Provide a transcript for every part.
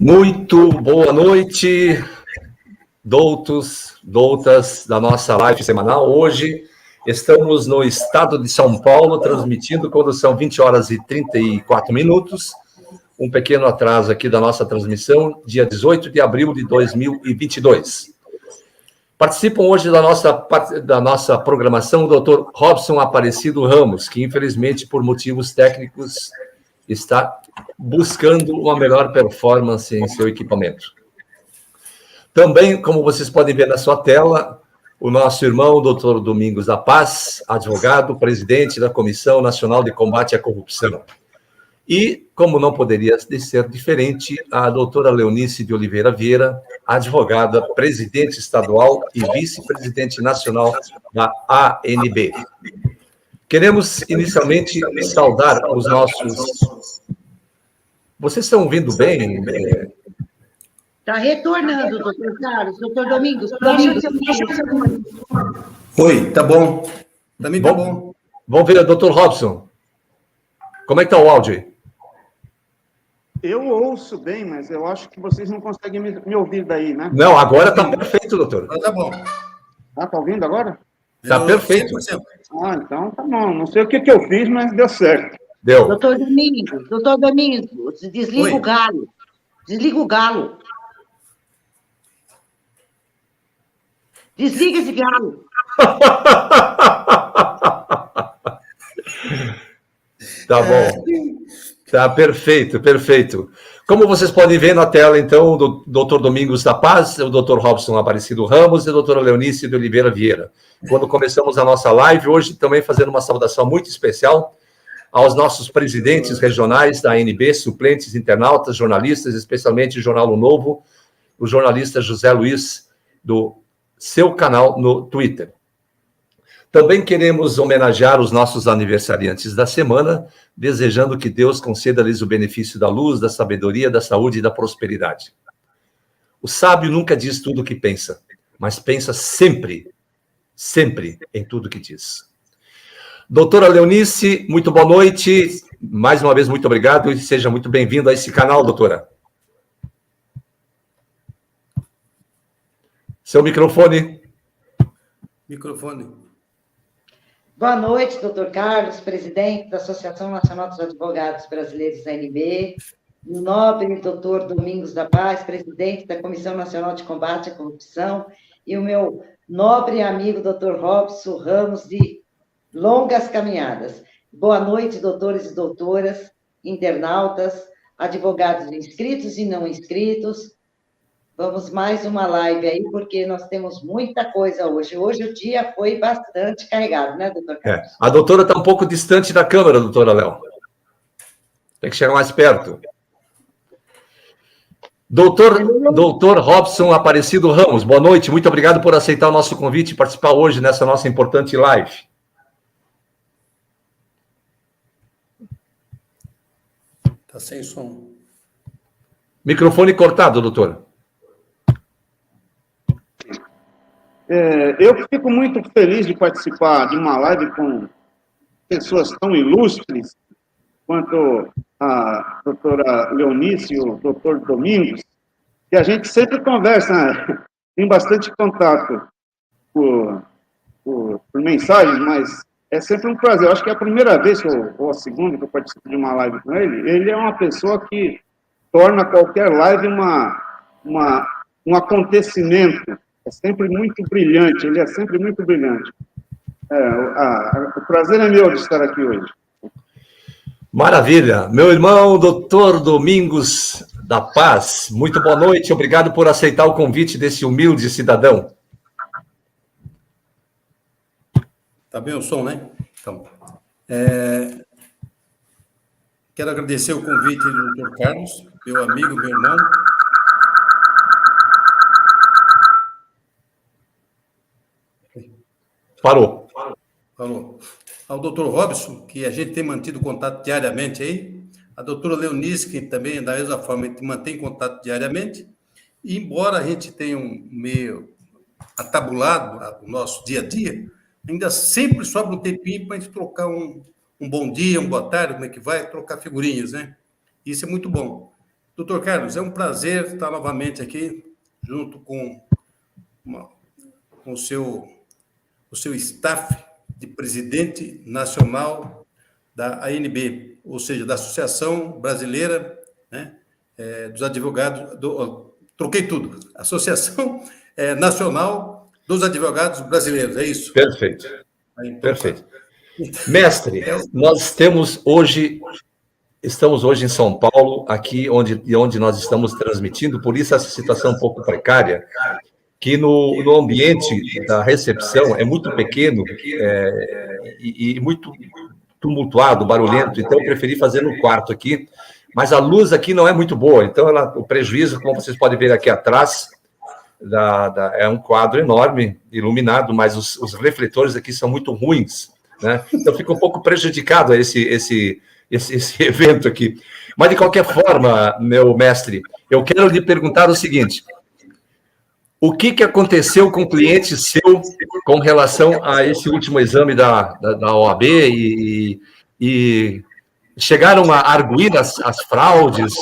Muito boa noite, doutas da nossa live semanal. Hoje estamos no estado de São Paulo, transmitindo quando são 20 horas e 34 minutos. Um pequeno atraso aqui da nossa transmissão, dia 18 de abril de 2022. Participam hoje da nossa programação o doutor Robson Aparecido Ramos, que infelizmente por motivos técnicos está buscando uma melhor performance em seu equipamento. Também, como vocês podem ver na sua tela, o nosso irmão, doutor Domingos da Paz, advogado, presidente da Comissão Nacional de Combate à Corrupção. E, como não poderia ser diferente, a doutora Leonice de Oliveira Vieira, advogada, presidente estadual e vice-presidente nacional da ANB. Queremos, inicialmente, saudar os nossos... Vocês estão ouvindo bem? Está retornando, doutor Carlos. Doutor Domingos. Oi, tá bom. Também tá bom. Vamos ver, doutor Robson. Como é que está o áudio aí? Eu ouço bem, mas eu acho que vocês não conseguem me ouvir daí, né? Não, agora está perfeito, doutor. Tá bom. Ah, tá ouvindo agora? Está perfeito. Ah, então tá bom. Não sei o que eu fiz, mas deu certo. Deu. Doutor Domingos, desliga Oi. o galo. Desliga o galo. Desliga esse galo. Tá bom. Tá perfeito, perfeito. Como vocês podem ver na tela, então, o doutor Domingos da Paz, o doutor Robson Aparecido Ramos e a doutora Leonice de Oliveira Vieira. Quando começamos a nossa live, hoje também fazendo uma saudação muito especial aos nossos presidentes regionais da ANB, suplentes, internautas, jornalistas, especialmente o Jornal O Novo, o jornalista José Luiz, do seu canal no Twitter. Também queremos homenagear os nossos aniversariantes da semana, desejando que Deus conceda-lhes o benefício da luz, da sabedoria, da saúde e da prosperidade. O sábio nunca diz tudo o que pensa, mas pensa sempre, sempre em tudo o que diz. Doutora Leonice, muito boa noite. Mais uma vez, muito obrigado e seja muito bem-vindo a esse canal, doutora. Seu microfone. Microfone. Boa noite, doutor Carlos, presidente da Associação Nacional dos Advogados Brasileiros, ANB. O nobre doutor Domingos da Paz, presidente da Comissão Nacional de Combate à Corrupção. E o meu nobre amigo, doutor Robson Ramos, de longas caminhadas. Boa noite, doutores e doutoras, internautas, advogados inscritos e não inscritos. Vamos mais uma live aí, porque nós temos muita coisa hoje. Hoje o dia foi bastante carregado, né, doutor Carlos? A doutora está um pouco distante da câmera, doutora Léo. Tem que chegar mais perto. Doutor Robson Aparecido Ramos, boa noite. Muito obrigado por aceitar o nosso convite e participar hoje nessa nossa importante live. Tá sem som. Microfone cortado, doutor. Eu fico muito feliz de participar de uma live com pessoas tão ilustres quanto a doutora Leonice e o doutor Domingos, e a gente sempre conversa, né? Tem bastante contato por mensagens, mas é sempre um prazer. Eu acho que é a primeira vez, ou a segunda, que eu participo de uma live com ele. Ele é uma pessoa que torna qualquer live um acontecimento. É sempre muito brilhante, ele é sempre muito brilhante. O prazer é meu de estar aqui hoje. Maravilha. Meu irmão, doutor Domingos da Paz, muito boa noite. Obrigado por aceitar o convite desse humilde cidadão. Tá bem o som, né? Então, quero agradecer o convite do doutor Carlos, meu amigo, meu irmão. Parou. Ao doutor Robson, que a gente tem mantido contato diariamente aí, a doutora Leonice, que também, da mesma forma, a gente mantém contato diariamente, e embora a gente tenha um meio atabulado o nosso dia a dia, ainda sempre sobra um tempinho para a gente trocar um bom dia, uma boa tarde, como é que vai, trocar figurinhas, né? Isso é muito bom. Doutor Carlos, é um prazer estar novamente aqui, junto com o seu staff de presidente nacional da ANB, ou seja, da Associação Brasileira, né, dos Advogados, troquei tudo, Associação Nacional dos Advogados Brasileiros, é isso? Perfeito. Perfeito. Mestre, nós estamos hoje em São Paulo, aqui onde nós estamos transmitindo, por isso essa situação um pouco precária, que no ambiente da recepção é muito pequeno e muito tumultuado, barulhento, então eu preferi fazer no quarto aqui, mas a luz aqui não é muito boa, então o prejuízo, como vocês podem ver aqui atrás, é um quadro enorme, iluminado, mas os refletores aqui são muito ruins, né? Então fica um pouco prejudicado esse evento aqui. Mas, de qualquer forma, meu mestre, eu quero lhe perguntar o seguinte: o que aconteceu com o cliente seu com relação a esse último exame da OAB e chegaram a arguir as fraudes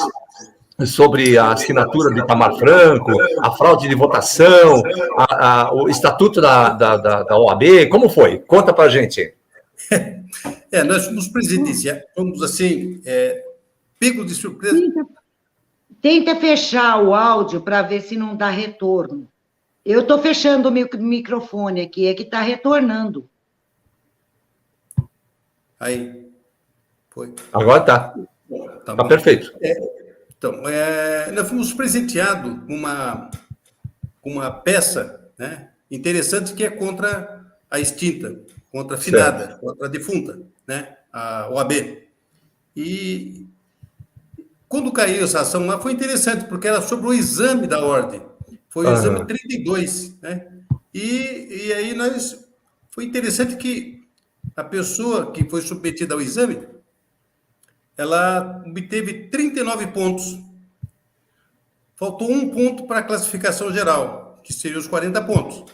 sobre a assinatura de Itamar Franco, a fraude de votação, o estatuto da OAB? Como foi? Conta para a gente. Nós fomos presidenciais, fomos assim, pegos de surpresa. Tenta fechar o áudio para ver se não dá retorno. Eu estou fechando o microfone aqui, é que está retornando. Aí, foi. Agora tá. Tá perfeito. Então, nós fomos presenteados com uma peça, né, interessante, que é contra a extinta, contra a finada, certo, contra a defunta, né, a OAB. E quando caiu essa ação lá, foi interessante, porque era sobre o exame da ordem. Foi o exame 32, né? E aí foi interessante que a pessoa que foi submetida ao exame, ela obteve 39 pontos. Faltou 1 ponto para a classificação geral, que seriam os 40 pontos.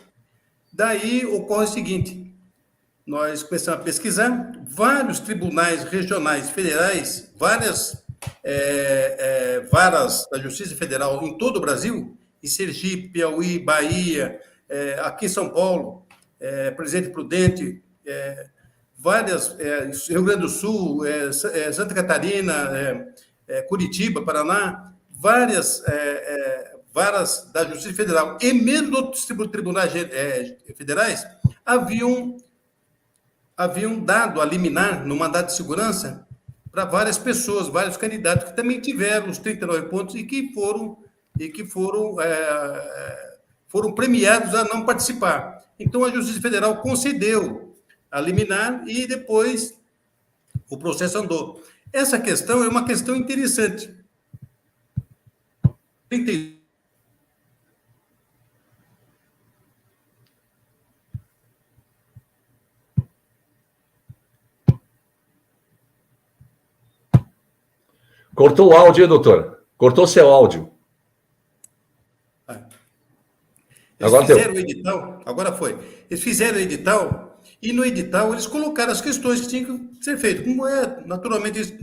Daí ocorre o seguinte: nós começamos a pesquisar, vários tribunais regionais, federais, várias varas da Justiça Federal em todo o Brasil, em Sergipe, Piauí, Bahia, aqui em São Paulo, Presidente Prudente, várias, Rio Grande do Sul, Santa Catarina, Curitiba, Paraná, várias varas da Justiça Federal e mesmo outros tribunais federais haviam dado a liminar no mandato de segurança para várias pessoas, vários candidatos que também tiveram os 39 pontos e que foram premiados a não participar. Então, a Justiça Federal concedeu a liminar e depois o processo andou. Essa questão é uma questão interessante. Cortou o áudio, doutor? Cortou seu áudio. Eles fizeram o edital, agora foi. Eles fizeram o edital e no edital eles colocaram as questões que tinham que ser feitas. Como naturalmente eles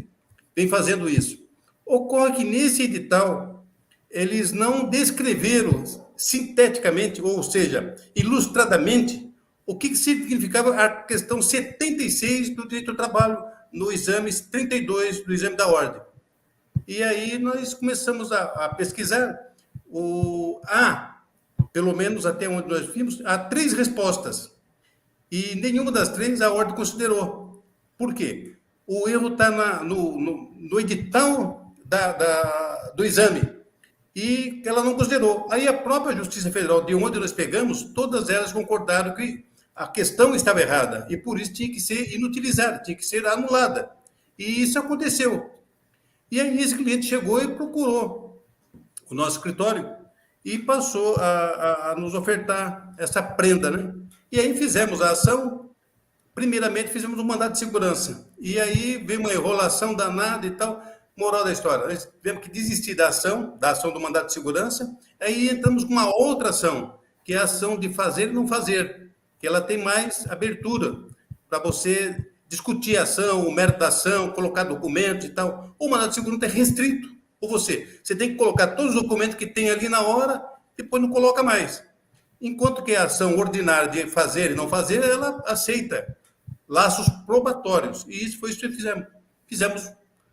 vêm fazendo isso. Ocorre que nesse edital eles não descreveram sinteticamente, ou seja, ilustradamente, o que significava a questão 76 do direito ao trabalho no exame 32 do exame da ordem. E aí nós começamos a pesquisar. Pelo menos até onde nós vimos, há 3 respostas. E nenhuma das 3 a ordem considerou. Por quê? O erro está no edital do exame. E ela não considerou. Aí a própria Justiça Federal, de onde nós pegamos, todas elas concordaram que a questão estava errada. E por isso tinha que ser inutilizada, tinha que ser anulada. E isso aconteceu. E aí esse cliente chegou e procurou o nosso escritório e passou a nos ofertar essa prenda, né? E aí fizemos a ação. Primeiramente fizemos um mandado de segurança. E aí veio uma enrolação danada e tal. Moral da história, nós tivemos que desistir da ação do mandado de segurança. Aí entramos com uma outra ação, que é a ação de fazer e não fazer, que ela tem mais abertura para você discutir a ação, o mérito da ação, colocar documentos e tal. O mandado de segurança é restrito. Ou você tem que colocar todos os documentos que tem ali na hora, depois não coloca mais. Enquanto que a ação ordinária de fazer e não fazer, ela aceita laços probatórios. E isso foi isso que fizemos. Fizemos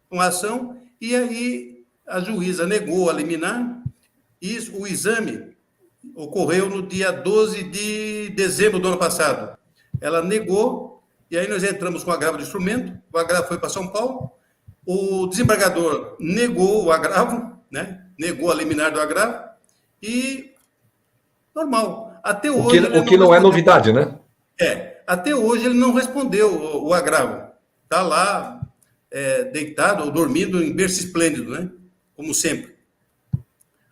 uma ação e aí a juíza negou a liminar. Isso, o exame ocorreu no dia 12 de dezembro do ano passado. Ela negou, e aí nós entramos com o agravo de instrumento, o agravo foi para São Paulo, o desembargador negou o agravo, né? Negou a liminar do agravo, e normal. Até hoje... O que não é novidade, né? Até hoje ele não respondeu o agravo. Está lá, deitado ou dormindo em berço esplêndido, né? Como sempre.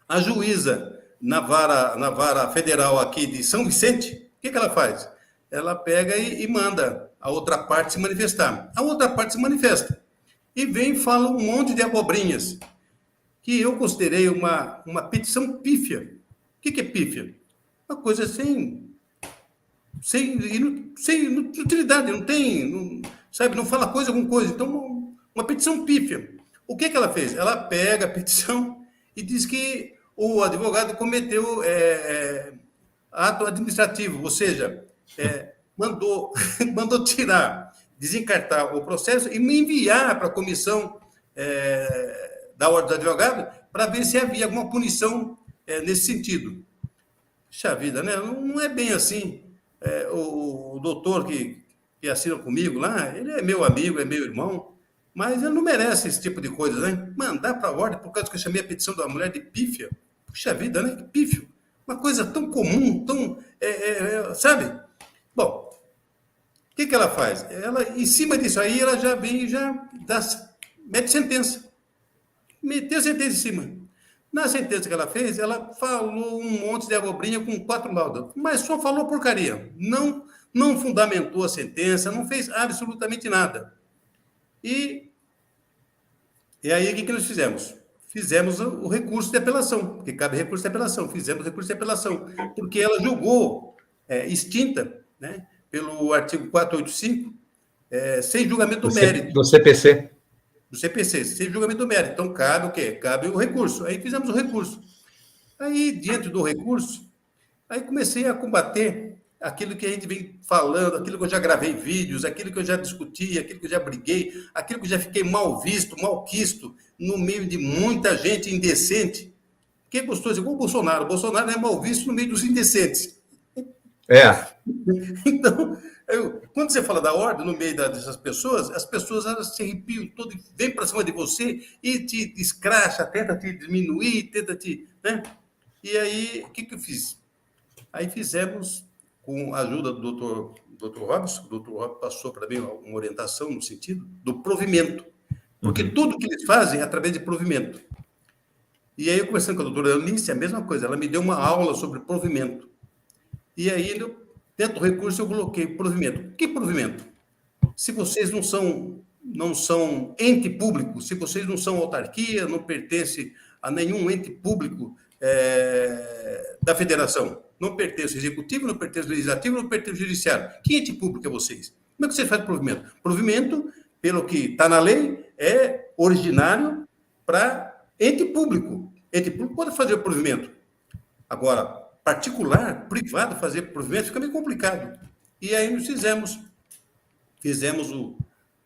A juíza, na vara federal aqui de São Vicente, o que ela faz? Ela pega e manda a outra parte se manifestar. A outra parte se manifesta. E vem e fala um monte de abobrinhas, que eu considerei uma petição pífia. O que é pífia? Uma coisa sem utilidade, não fala coisa com coisa. Então, uma petição pífia. O que ela fez? Ela pega a petição e diz que o advogado cometeu ato administrativo, ou seja, mandou tirar, desencartar o processo e me enviar para a comissão da Ordem dos Advogados para ver se havia alguma punição nesse sentido. Puxa vida, né? Não é bem assim. O doutor que assina comigo lá, ele é meu amigo, é meu irmão, mas ele não merece esse tipo de coisa, né? Mandar para a ordem por causa que eu chamei a petição da mulher de pífia. Puxa vida, né? Que pífio. Uma coisa tão comum, tão... sabe? Bom, o que ela faz? Ela, em cima disso aí, ela já vem e mete sentença. Meteu sentença em cima. Na sentença que ela fez, ela falou um monte de abobrinha com 4 laudas, mas só falou porcaria. Não fundamentou a sentença, não fez absolutamente nada. E aí, o que nós fizemos? Fizemos o recurso de apelação, porque cabe recurso de apelação. Fizemos recurso de apelação, porque ela julgou extinta, né, pelo artigo 485, sem julgamento do mérito. Do CPC. Do CPC, sem julgamento do mérito. Então, cabe o quê? Cabe o recurso. Aí fizemos o recurso. Aí, diante do recurso, aí comecei a combater aquilo que a gente vem falando, aquilo que eu já gravei vídeos, aquilo que eu já discuti, aquilo que eu já briguei, aquilo que eu já fiquei mal visto, mal quisto, no meio de muita gente indecente. Quem gostou? Igual o Bolsonaro. O Bolsonaro é mal visto no meio dos indecentes. Então, quando você fala da ordem no meio dessas pessoas, as pessoas elas se arrepiam todo, vêm para cima de você e te escracha, tenta te diminuir, tenta te... Né? E aí, o que eu fiz? Aí fizemos, com a ajuda do Dr. Robson, o Dr. Robson passou para mim uma orientação no sentido do provimento. Porque tudo que eles fazem é através de provimento. E aí, eu conversando com a doutora Eunice, a mesma coisa, ela me deu uma aula sobre provimento. E aí, dentro do recurso, eu coloquei provimento. Que provimento? Se vocês não são ente público, se vocês não são autarquia, não pertencem a nenhum ente público da federação, não pertence ao executivo, não pertence ao legislativo, não pertence ao judiciário. Que ente público é vocês? Como é que vocês fazem provimento? Provimento, pelo que está na lei, é originário para ente público. Ente público pode fazer o provimento. Agora, particular, privado, fazer provimento fica meio complicado. E aí nós fizemos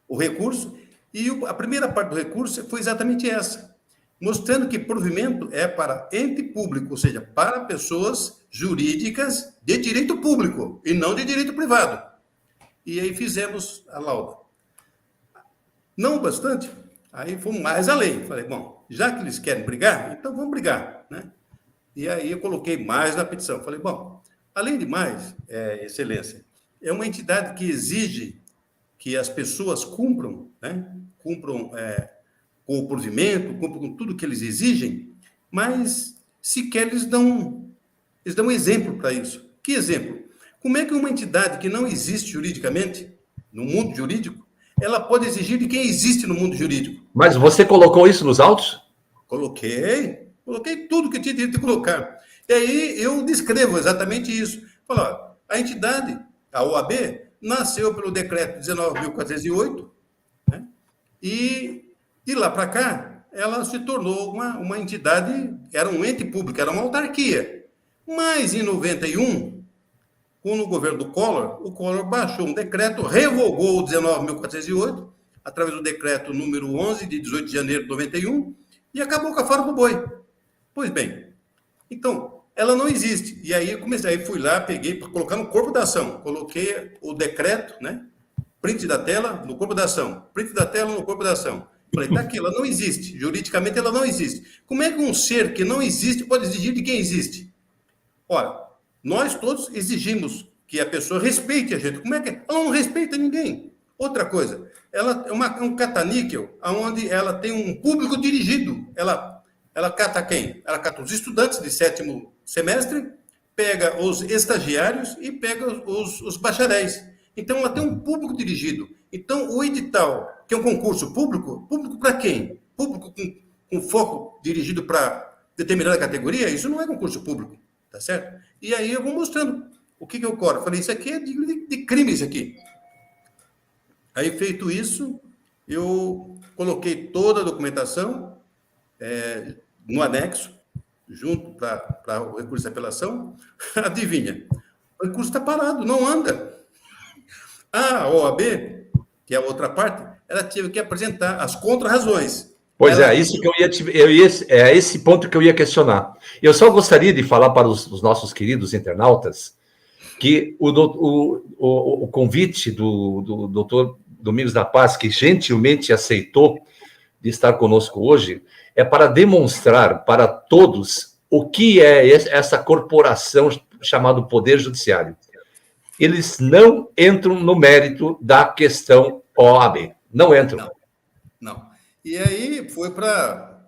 o recurso, e a primeira parte do recurso foi exatamente essa, mostrando que provimento é para ente público, ou seja, para pessoas jurídicas de direito público e não de direito privado. E aí fizemos a lauda. Não bastante, aí fomos mais além. Falei, bom, já que eles querem brigar, então vamos brigar, né? E aí eu coloquei mais na petição. Falei, bom, além de mais, Excelência, é uma entidade que exige que as pessoas cumpram, né? Cumpram com o provimento, cumpram com tudo que eles exigem, mas sequer eles dão exemplo para isso. Que exemplo? Como é que uma entidade que não existe juridicamente, no mundo jurídico, ela pode exigir de quem existe no mundo jurídico? Mas você colocou isso nos autos? Coloquei tudo que tinha direito de colocar. E aí eu descrevo exatamente isso. Falo, ó, a entidade, a OAB, nasceu pelo decreto 19.408, né? E de lá para cá, ela se tornou uma entidade, era um ente público, era uma autarquia. Mas, em 91, com o governo do Collor, o Collor baixou um decreto, revogou o 19.408, através do decreto número 11, de 18 de janeiro de 91, e acabou com a Fora do Boi. Pois bem, então, ela não existe. E aí fui lá, peguei para colocar no corpo da ação. Coloquei o decreto, né? Print da tela no corpo da ação. Print da tela no corpo da ação. Falei, tá aqui, ela não existe. Juridicamente, ela não existe. Como é que um ser que não existe pode exigir de quem existe? Ora, nós todos exigimos que a pessoa respeite a gente. Como é que é? Ela não respeita ninguém. Outra coisa, ela é um cataníquel, onde ela tem um público dirigido. Ela cata quem? Ela cata os estudantes de 7º semestre, pega os estagiários e pega os bacharéis. Então, ela tem um público dirigido. Então, o edital, que é um concurso público para quem? Público com foco dirigido para determinada categoria? Isso não é concurso público, tá certo? E aí eu vou mostrando o que ocorre. Eu falei, isso aqui é de crime, isso aqui. Aí, feito isso, eu coloquei toda a documentação no anexo, junto para o recurso de apelação. Adivinha? O recurso está parado, não anda. A OAB, que é a outra parte, ela teve que apresentar as contrarrazões. Pois é isso que é esse ponto que eu ia questionar. Eu só gostaria de falar para os nossos queridos internautas que o convite do doutor Domingos da Paz, que gentilmente aceitou de estar conosco hoje, é para demonstrar para todos o que é essa corporação chamada Poder Judiciário. Eles não entram no mérito da questão OAB. Não entram. Não. E aí foi para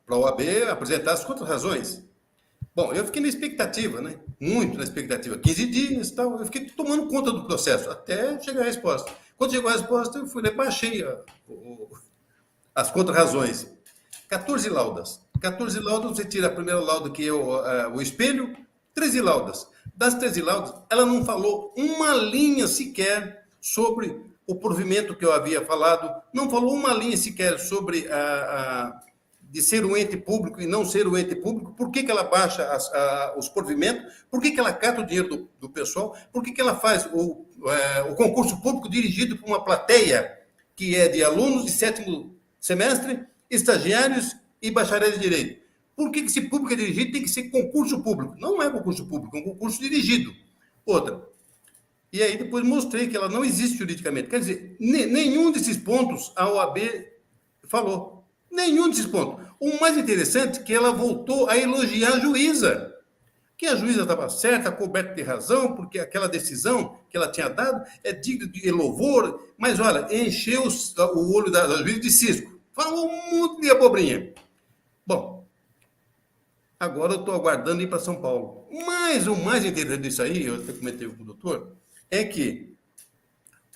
a OAB apresentar as contrarrazões. Bom, eu fiquei na expectativa, né? Muito na expectativa. 15 dias e tal. Eu fiquei tomando conta do processo até chegar a resposta. Quando chegou a resposta, eu fui lá e baixei as contrarrazões. 14 laudas. 14 laudas, você tira a primeira lauda, que é o espelho, 13 laudas. Das 13 laudas, ela não falou uma linha sequer sobre o provimento que eu havia falado, não falou uma linha sequer sobre de ser um ente público e não ser um ente público, por que ela baixa os provimentos, por que ela cata o dinheiro do pessoal, por que ela faz o concurso público dirigido por uma plateia que é de alunos de 7º semestre, estagiários e bacharéis de direito. Por que esse público é dirigido tem que ser concurso público? Não é concurso público, é um concurso dirigido. Outra. E aí depois mostrei que ela não existe juridicamente. Quer dizer, nenhum desses pontos a OAB falou. Nenhum desses pontos. O mais interessante é que ela voltou a elogiar a juíza. Que a juíza estava certa, coberta de razão, porque aquela decisão que ela tinha dado é digna de louvor, mas olha, encheu o olho da juíza de cisco. Falou um monte de abobrinha. Bom, agora eu estou aguardando ir para São Paulo. Mas o mais interessante disso aí, eu até comentei com o doutor, é que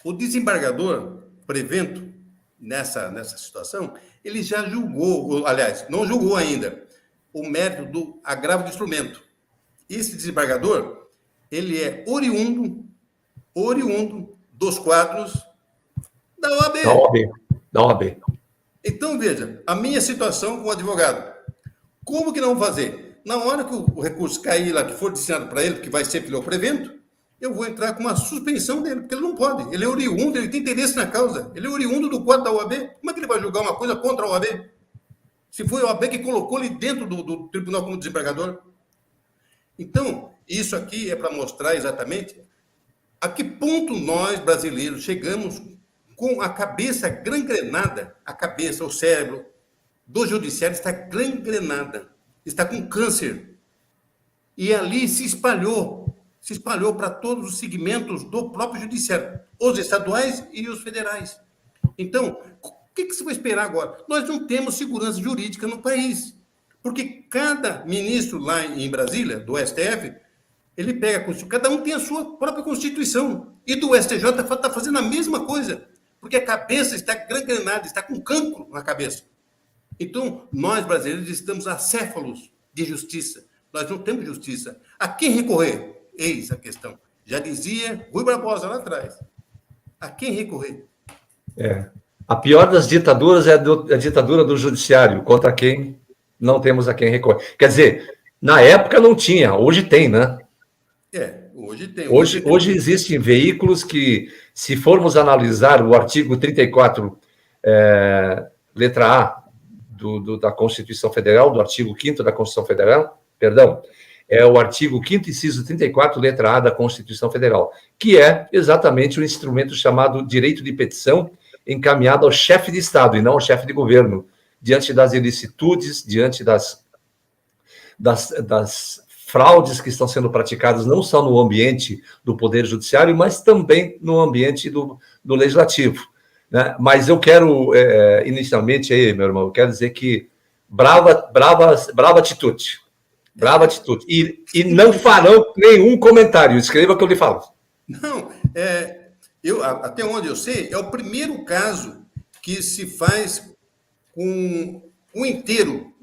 o desembargador Prevento, nessa situação, ele já julgou, aliás, não julgou ainda, o mérito do agravo de instrumento. Esse desembargador, ele é oriundo dos quadros da OAB. Da OAB. Então, veja, a minha situação como advogado. Como que não fazer? Na hora que o recurso cair lá, que for destinado para ele, que vai ser pelo Prevento, eu vou entrar com uma suspensão dele, porque ele não pode. Ele é oriundo, ele tem interesse na causa. Ele é oriundo do quadro da OAB. Como é que ele vai julgar uma coisa contra a OAB? Se foi a OAB que colocou ele dentro do tribunal como desembargador. Então, isso aqui é para mostrar exatamente a que ponto nós, brasileiros, chegamos com a cabeça gangrenada, o cérebro do judiciário está gangrenada, está com câncer. E ali se espalhou para todos os segmentos do próprio judiciário, os estaduais e os federais. Então, o que você vai esperar agora? Nós não temos segurança jurídica no país, porque cada ministro lá em Brasília, do STF, ele pega a Constituição, cada um tem a sua própria Constituição, e do STJ está fazendo a mesma coisa, porque a cabeça está gangrenada, está com cancro na cabeça. Então, nós brasileiros estamos acéfalos de justiça, nós não temos justiça. A quem recorrer? Eis a questão. Já dizia Rui Barbosa lá atrás. A quem recorrer? A pior das ditaduras é a ditadura do judiciário, contra quem não temos a quem recorrer. Quer dizer, na época não tinha, hoje tem, né? Hoje tem. Hoje existem veículos que, se formos analisar o artigo 34, letra A da Constituição Federal, do artigo 5º da Constituição Federal, perdão, é o artigo 5º, inciso 34, letra A da Constituição Federal, que é exatamente o instrumento chamado direito de petição, encaminhado ao chefe de Estado e não ao chefe de governo, diante das ilicitudes, diante das fraudes que estão sendo praticadas não só no ambiente do Poder Judiciário, mas também no ambiente do Legislativo. Né? Mas eu quero, inicialmente, aí, meu irmão, eu quero dizer que brava atitude. Brava atitude. E não farão nenhum comentário. Escreva o que eu lhe falo. Não, até onde eu sei, é o primeiro caso que se faz com o inteiro.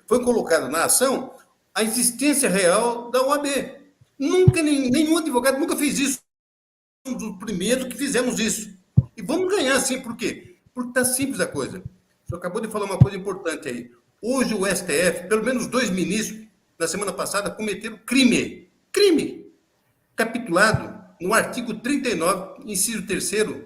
Foi colocado na ação a existência real da OAB. Nunca, nenhum advogado nunca fez isso. Um dos primeiros que fizemos isso. E vamos ganhar, sim, por quê? Porque está simples a coisa. O senhor acabou de falar uma coisa importante aí. Hoje o STF, pelo menos 2 ministros, na semana passada, cometeram crime, capitulado no artigo 39, inciso 3º,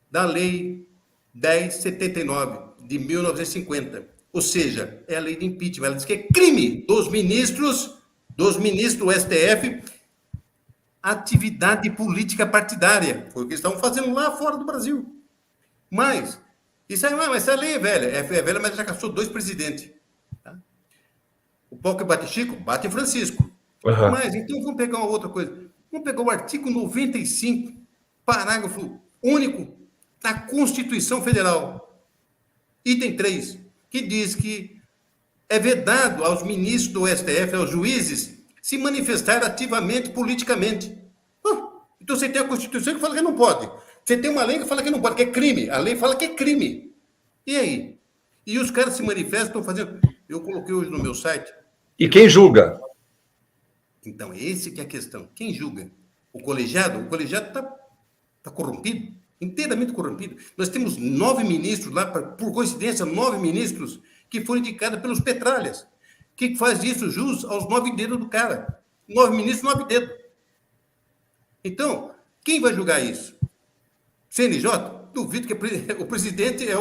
da Lei 1079, de 1950. Ou seja, é a lei de impeachment. Ela diz que é crime dos ministros do STF, atividade política partidária. Foi o que estavam fazendo lá fora do Brasil. Mas, essa lei é velha. É velha, mas já caçou 2 presidentes. Tá? O pau que bate Chico, bate Francisco. Uhum. Mas, então, vamos pegar uma outra coisa. Vamos pegar o artigo 95, parágrafo único da Constituição Federal. Item 3, que diz que é vedado aos ministros do STF, aos juízes, se manifestar ativamente politicamente. Então você tem a Constituição que fala que não pode. Você tem uma lei que fala que não pode, que é crime. A lei fala que é crime. E aí? E os caras se manifestam, estão fazendo... Eu coloquei hoje no meu site... E quem julga? Então, esse que é a questão. Quem julga? O colegiado? O colegiado está corrompido, inteiramente corrompido. Nós temos 9 ministros lá, por coincidência, 9 ministros que foram indicados pelos petralhas. Que faz isso jus aos 9 dedos do cara. 9 ministros, 9 dedos. Então, quem vai julgar isso? CNJ? Duvido que o presidente é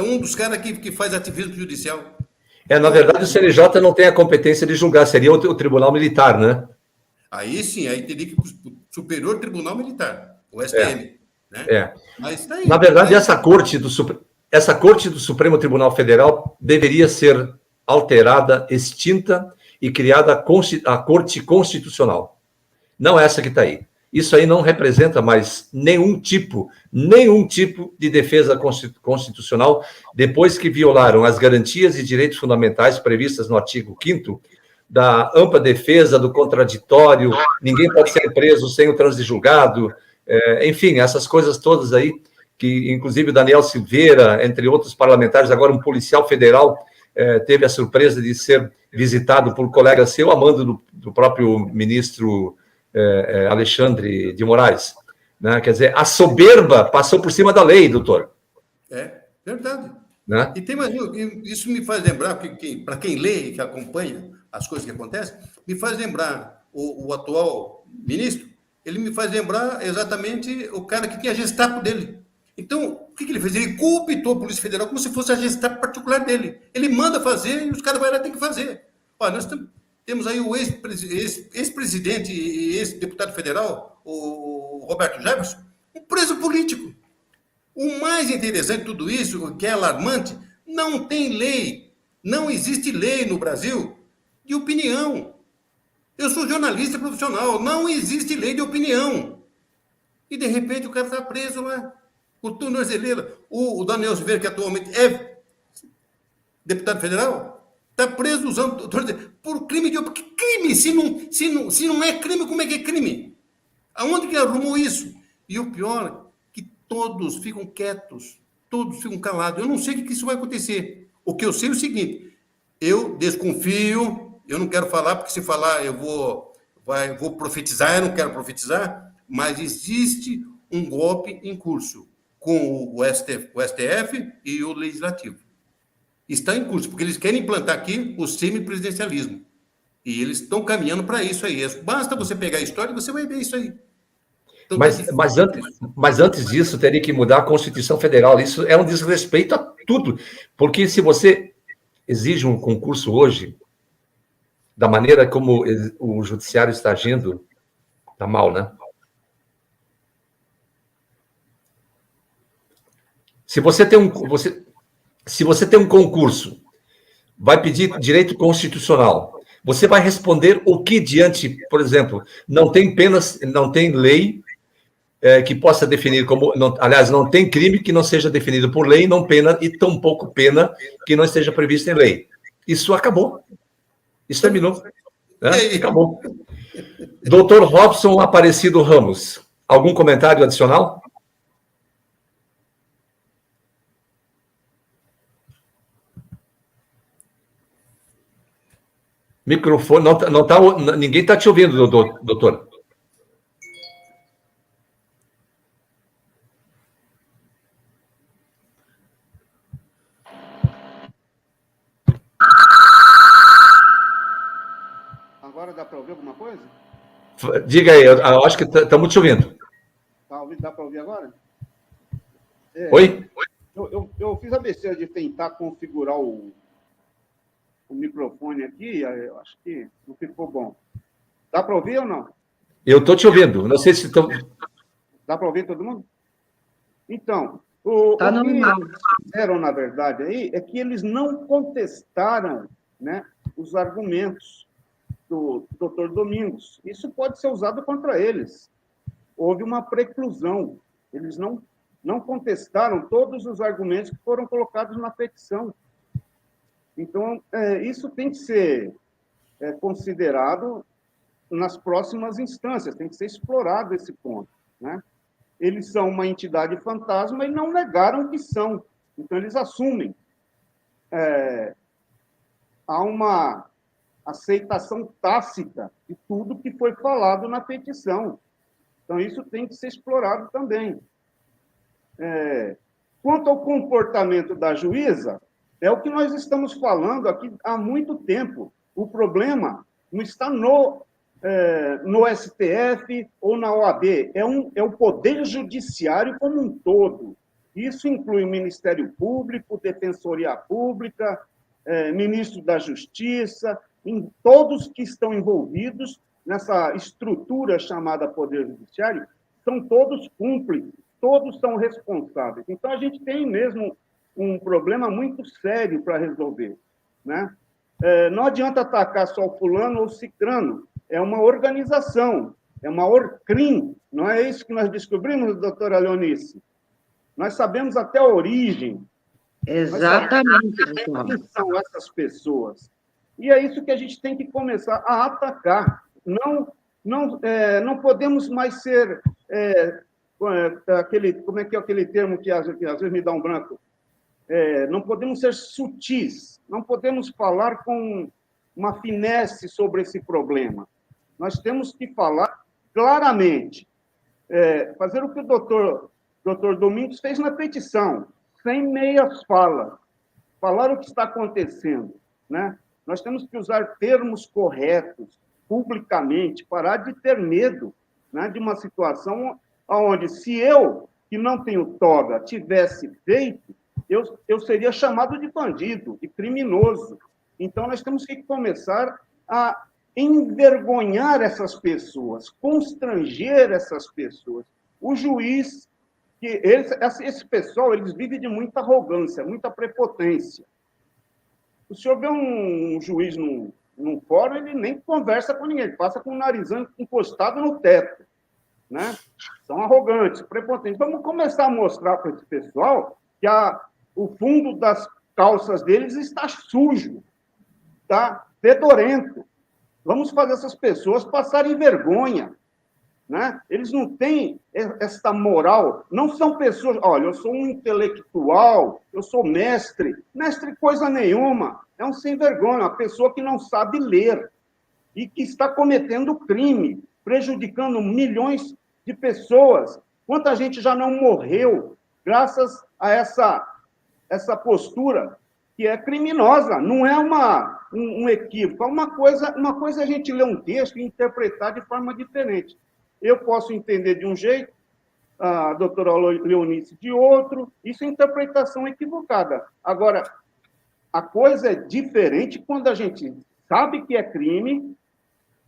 um dos caras que faz ativismo judicial. Na verdade, o CNJ não tem a competência de julgar, seria o Tribunal Militar, né? Aí sim, aí teria que ir para o Superior Tribunal Militar, o STM. Né? Mas tá aí, na verdade, essa corte do Supremo Tribunal Federal deveria ser alterada, extinta e criada a Corte Constitucional. Não essa que está aí. Isso aí não representa mais nenhum tipo de defesa constitucional, depois que violaram as garantias e direitos fundamentais previstas no artigo 5º, da ampla defesa do contraditório, ninguém pode ser preso sem o trânsito de julgado, enfim, essas coisas todas aí, que inclusive o Daniel Silveira, entre outros parlamentares, agora um policial federal, teve a surpresa de ser visitado por um colega seu, a mando do próprio ministro Alexandre de Moraes. Né? Quer dizer, a soberba passou por cima da lei, doutor. É verdade. Né? E tem mais isso me faz lembrar, para quem lê e que acompanha as coisas que acontecem, me faz lembrar o atual ministro, ele me faz lembrar exatamente o cara que tinha a Gestapo dele. Então, o que ele fez? Ele cooptou a Polícia Federal como se fosse a Gestapo particular dele. Ele manda fazer e os caras vão lá e tem que fazer. Olha, nós temos aí o ex-presidente e ex-deputado federal, o Roberto Jefferson, um preso político. O mais interessante de tudo isso, o que é alarmante, não tem lei, não existe lei no Brasil de opinião. Eu sou jornalista profissional, não existe lei de opinião. E, de repente, o cara está preso lá. O tornozeleira, o Daniel Silveira, que atualmente é deputado federal, está preso usando por crime de opinião. Crime? Se não é crime, como é que é crime? Aonde que arrumou isso? E o pior, que todos ficam quietos, todos ficam calados. Eu não sei o que isso vai acontecer. O que eu sei é o seguinte, eu desconfio, eu não quero falar, porque se falar eu vou profetizar, eu não quero profetizar, mas existe um golpe em curso. com o STF e o Legislativo. Está em curso, porque eles querem implantar aqui o semipresidencialismo. E eles estão caminhando para isso aí. Basta você pegar a história e você vai ver isso aí. Então, mas antes disso, teria que mudar a Constituição Federal. Isso é um desrespeito a tudo. Porque se você exige um concurso hoje, da maneira como o judiciário está agindo, está mal, né? Se você tem um concurso, vai pedir direito constitucional, você vai responder o que diante, por exemplo, não tem penas, não tem lei que possa definir como, aliás, não tem crime que não seja definido por lei, não pena e tampouco pena que não esteja previsto em lei. Isso acabou. Isso terminou. Né? Acabou. Doutor Robson Aparecido Ramos, algum comentário adicional? Microfone, não tá, ninguém está te ouvindo, doutor. Agora dá para ouvir alguma coisa? Diga aí, eu acho que estamos te ouvindo. Dá para ouvir agora? Oi? Eu fiz a besteira de tentar configurar o microfone aqui, eu acho que não ficou bom. Dá para ouvir ou não? Eu estou te ouvindo, não sei se estou... Dá para ouvir todo mundo? Então, o que fizeram, na verdade, aí, é que eles não contestaram, né, os argumentos do doutor Domingos. Isso pode ser usado contra eles. Houve uma preclusão. Eles não contestaram todos os argumentos que foram colocados na petição. Então, isso tem que ser considerado nas próximas instâncias, tem que ser explorado esse ponto, né? Eles são uma entidade fantasma e não negaram que são. Então, eles assumem. Há uma aceitação tácita de tudo que foi falado na petição. Então, isso tem que ser explorado também. Quanto ao comportamento da juíza, é o que nós estamos falando aqui há muito tempo. O problema não está no STF ou na OAB, é o Poder Judiciário como um todo. Isso inclui o Ministério Público, Defensoria Pública, Ministro da Justiça, em todos que estão envolvidos nessa estrutura chamada Poder Judiciário, são todos cúmplices, todos são responsáveis. Então, a gente tem mesmo um problema muito sério para resolver, né? Não adianta atacar só o fulano ou o cicrano, é uma organização, é uma ORCRIM, não é isso que nós descobrimos, doutora Leonice? Nós sabemos até a origem. Exatamente. Quem são essas pessoas? E é isso que a gente tem que começar a atacar. Não podemos mais ser como é que é aquele termo que às vezes me dá um branco? Não podemos ser sutis, não podemos falar com uma finesse sobre esse problema. Nós temos que falar claramente, fazer o que o doutor Domingos fez na petição, sem meias falas, falar o que está acontecendo, né? Nós temos que usar termos corretos, publicamente, parar de ter medo, né, de uma situação onde, se eu, que não tenho toga, tivesse feito, eu seria chamado de bandido, de criminoso. Então, nós temos que começar a envergonhar essas pessoas, constranger essas pessoas. O juiz, esse pessoal, eles vivem de muita arrogância, muita prepotência. O senhor vê um juiz num fórum, ele nem conversa com ninguém, ele passa com o narizão encostado no teto, né? São arrogantes, prepotentes. Vamos começar a mostrar para esse pessoal que o fundo das calças deles está sujo, está fedorento. Vamos fazer essas pessoas passarem vergonha, né? Eles não têm essa moral, não são pessoas... Olha, eu sou um intelectual, eu sou mestre coisa nenhuma, é um sem vergonha, uma pessoa que não sabe ler e que está cometendo crime, prejudicando milhões de pessoas. Quanta gente já não morreu graças a essa postura que é criminosa, não é um equívoco. Uma coisa é a gente ler um texto e interpretar de forma diferente. Eu posso entender de um jeito, a doutora Leonice de outro, isso é interpretação equivocada. Agora, a coisa é diferente quando a gente sabe que é crime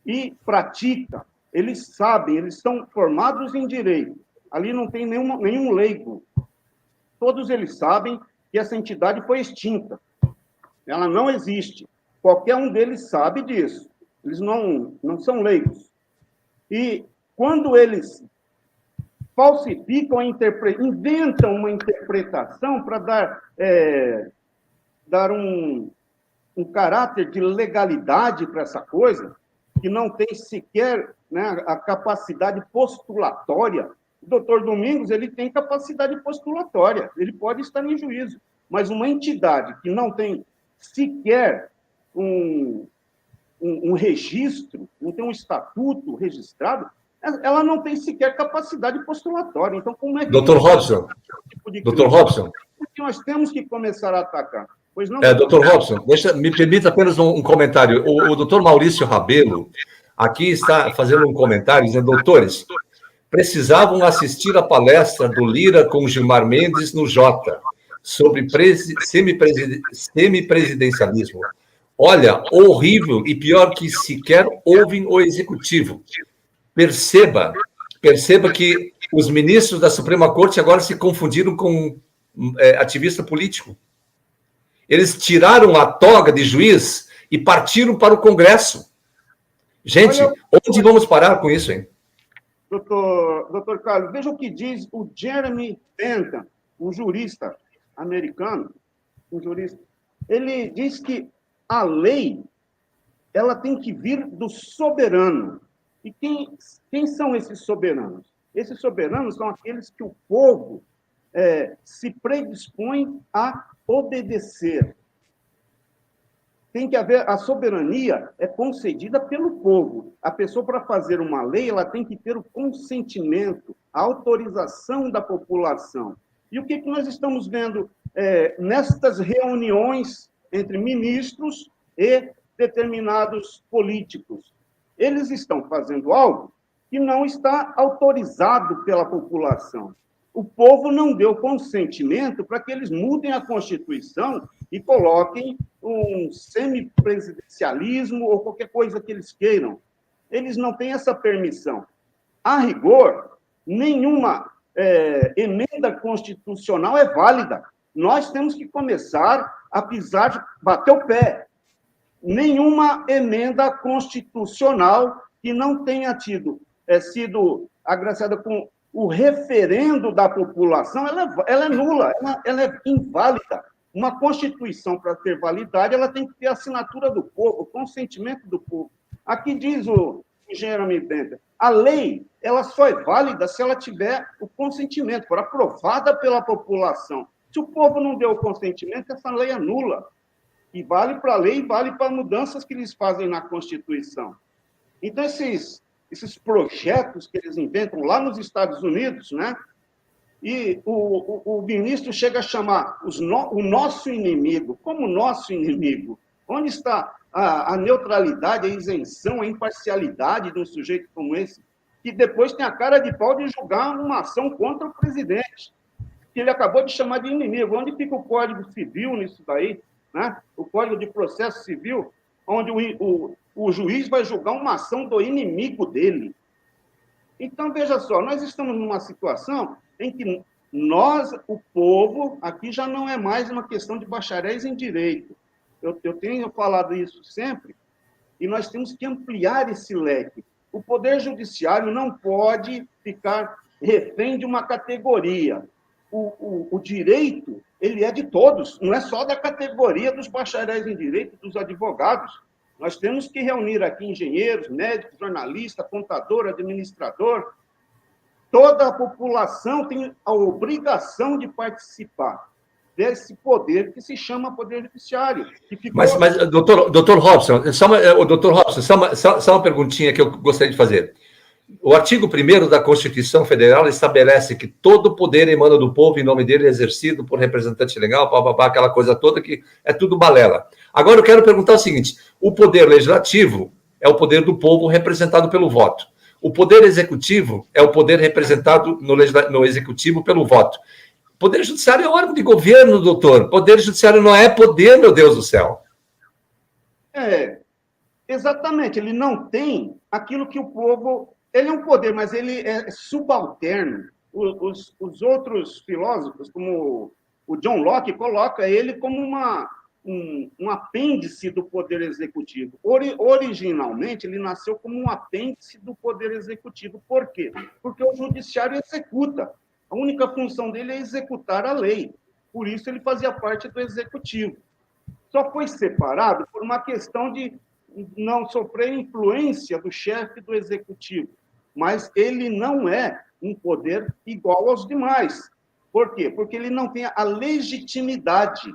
e pratica. Eles sabem, eles são formados em direito. Ali não tem nenhum leigo. Todos eles sabem que essa entidade foi extinta. Ela não existe. Qualquer um deles sabe disso. Eles não são leigos. E quando eles falsificam, inventam uma interpretação para dar um caráter de legalidade para essa coisa, que não tem sequer, né, a capacidade postulatória. O doutor Domingos, ele tem capacidade postulatória, ele pode estar em juízo, mas uma entidade que não tem sequer um registro, não tem um estatuto registrado, ela não tem sequer capacidade postulatória. Então, como é que... Doutor Robson, doutor Robson. Que nós temos que começar a atacar. Pois não? Doutor Robson, me permita apenas um comentário. O doutor Maurício Rabelo aqui está fazendo um comentário, dizendo, doutores, precisavam assistir a palestra do Lira com Gilmar Mendes no Jota, sobre semipresidencialismo. Olha, horrível e pior que sequer ouvem o executivo. Perceba que os ministros da Suprema Corte agora se confundiram com ativista político. Eles tiraram a toga de juiz e partiram para o Congresso. Gente, onde vamos parar com isso, hein? Doutor Carlos, veja o que diz o Jeremy Bentham, um jurista americano, Ele diz que a lei ela tem que vir do soberano. E quem são esses soberanos? Esses soberanos são aqueles que o povo se predispõe a obedecer. Tem que haver, a soberania é concedida pelo povo. A pessoa, para fazer uma lei, ela tem que ter o consentimento, a autorização da população. E o que nós estamos vendo nestas reuniões entre ministros e determinados políticos? Eles estão fazendo algo que não está autorizado pela população. O povo não deu consentimento para que eles mudem a Constituição e coloquem um semipresidencialismo ou qualquer coisa que eles queiram. Eles não têm essa permissão. A rigor, nenhuma emenda constitucional é válida. Nós temos que começar a bater o pé. Nenhuma emenda constitucional que não tenha sido agraciada com o referendo da população, ela é nula, ela é inválida. Uma Constituição, para ter validade, ela tem que ter a assinatura do povo, o consentimento do povo. Aqui diz o Jeremy Bentham, a lei ela só é válida se ela tiver o consentimento, for aprovada pela população. Se o povo não deu o consentimento, essa lei é nula. E vale para a lei e vale para mudanças que eles fazem na Constituição. Então, esses projetos que eles inventam lá nos Estados Unidos, né? E o ministro chega a chamar o nosso inimigo. Como nosso inimigo? Onde está a neutralidade, a isenção, a imparcialidade de um sujeito como esse, que depois tem a cara de pau de julgar uma ação contra o presidente, que ele acabou de chamar de inimigo? Onde fica o Código Civil nisso daí? Né? O Código de Processo Civil, onde o juiz vai julgar uma ação do inimigo dele. Então, veja só, nós estamos numa situação em que nós, o povo, aqui já não é mais uma questão de bacharéis em direito. Eu tenho falado isso sempre, e nós temos que ampliar esse leque. O Poder Judiciário não pode ficar refém de uma categoria. O direito, ele é de todos, não é só da categoria dos bacharéis em direito, dos advogados. Nós temos que reunir aqui engenheiros, médicos, jornalistas, contador, administrador. Toda a população tem a obrigação de participar desse poder que se chama Poder Judiciário. Mas doutor Robson, só uma perguntinha que eu gostaria de fazer. O artigo 1º da Constituição Federal estabelece que todo poder emana do povo, em nome dele, é exercido por representante legal, aquela coisa toda que é tudo balela. Agora eu quero perguntar o seguinte: o poder legislativo é o poder do povo representado pelo voto. O poder executivo é o poder representado no executivo pelo voto. O poder judiciário é órgão de governo, doutor. O poder judiciário não é poder, meu Deus do céu. Exatamente. Ele não tem aquilo que o povo... Ele é um poder, mas ele é subalterno. Os outros filósofos, como o John Locke, coloca ele como um apêndice do poder executivo. Originalmente, ele nasceu como um apêndice do poder executivo. Por quê? Porque o judiciário executa. A única função dele é executar a lei. Por isso, ele fazia parte do executivo. Só foi separado por uma questão de não sofrer influência do chefe do executivo. Mas ele não é um poder igual aos demais. Por quê? Porque ele não tem a legitimidade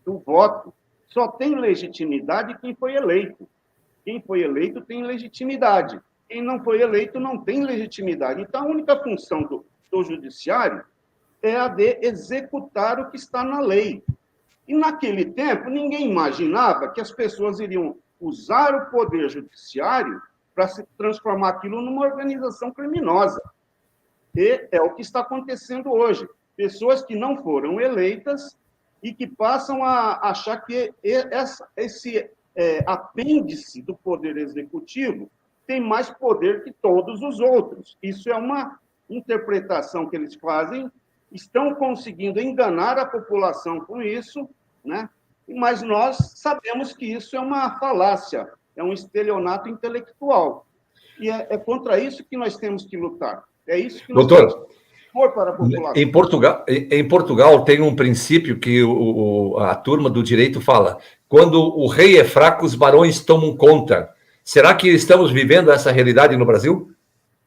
do voto. Só tem legitimidade quem foi eleito. Quem foi eleito tem legitimidade. Quem não foi eleito não tem legitimidade. Então, a única função do judiciário é a de executar o que está na lei. E, naquele tempo, ninguém imaginava que as pessoas iriam usar o poder judiciário para se transformar aquilo numa organização criminosa. E é o que está acontecendo hoje. Pessoas que não foram eleitas e que passam a achar que esse apêndice do poder executivo tem mais poder que todos os outros. Isso é uma interpretação que eles fazem, estão conseguindo enganar a população com isso, né? Mas nós sabemos que isso é uma falácia, é um estelionato intelectual. E é contra isso que nós temos que lutar. É isso que nós temos que impor para a população. Em Portugal tem um princípio que a turma do direito fala: quando o rei é fraco, os barões tomam conta. Será que estamos vivendo essa realidade no Brasil?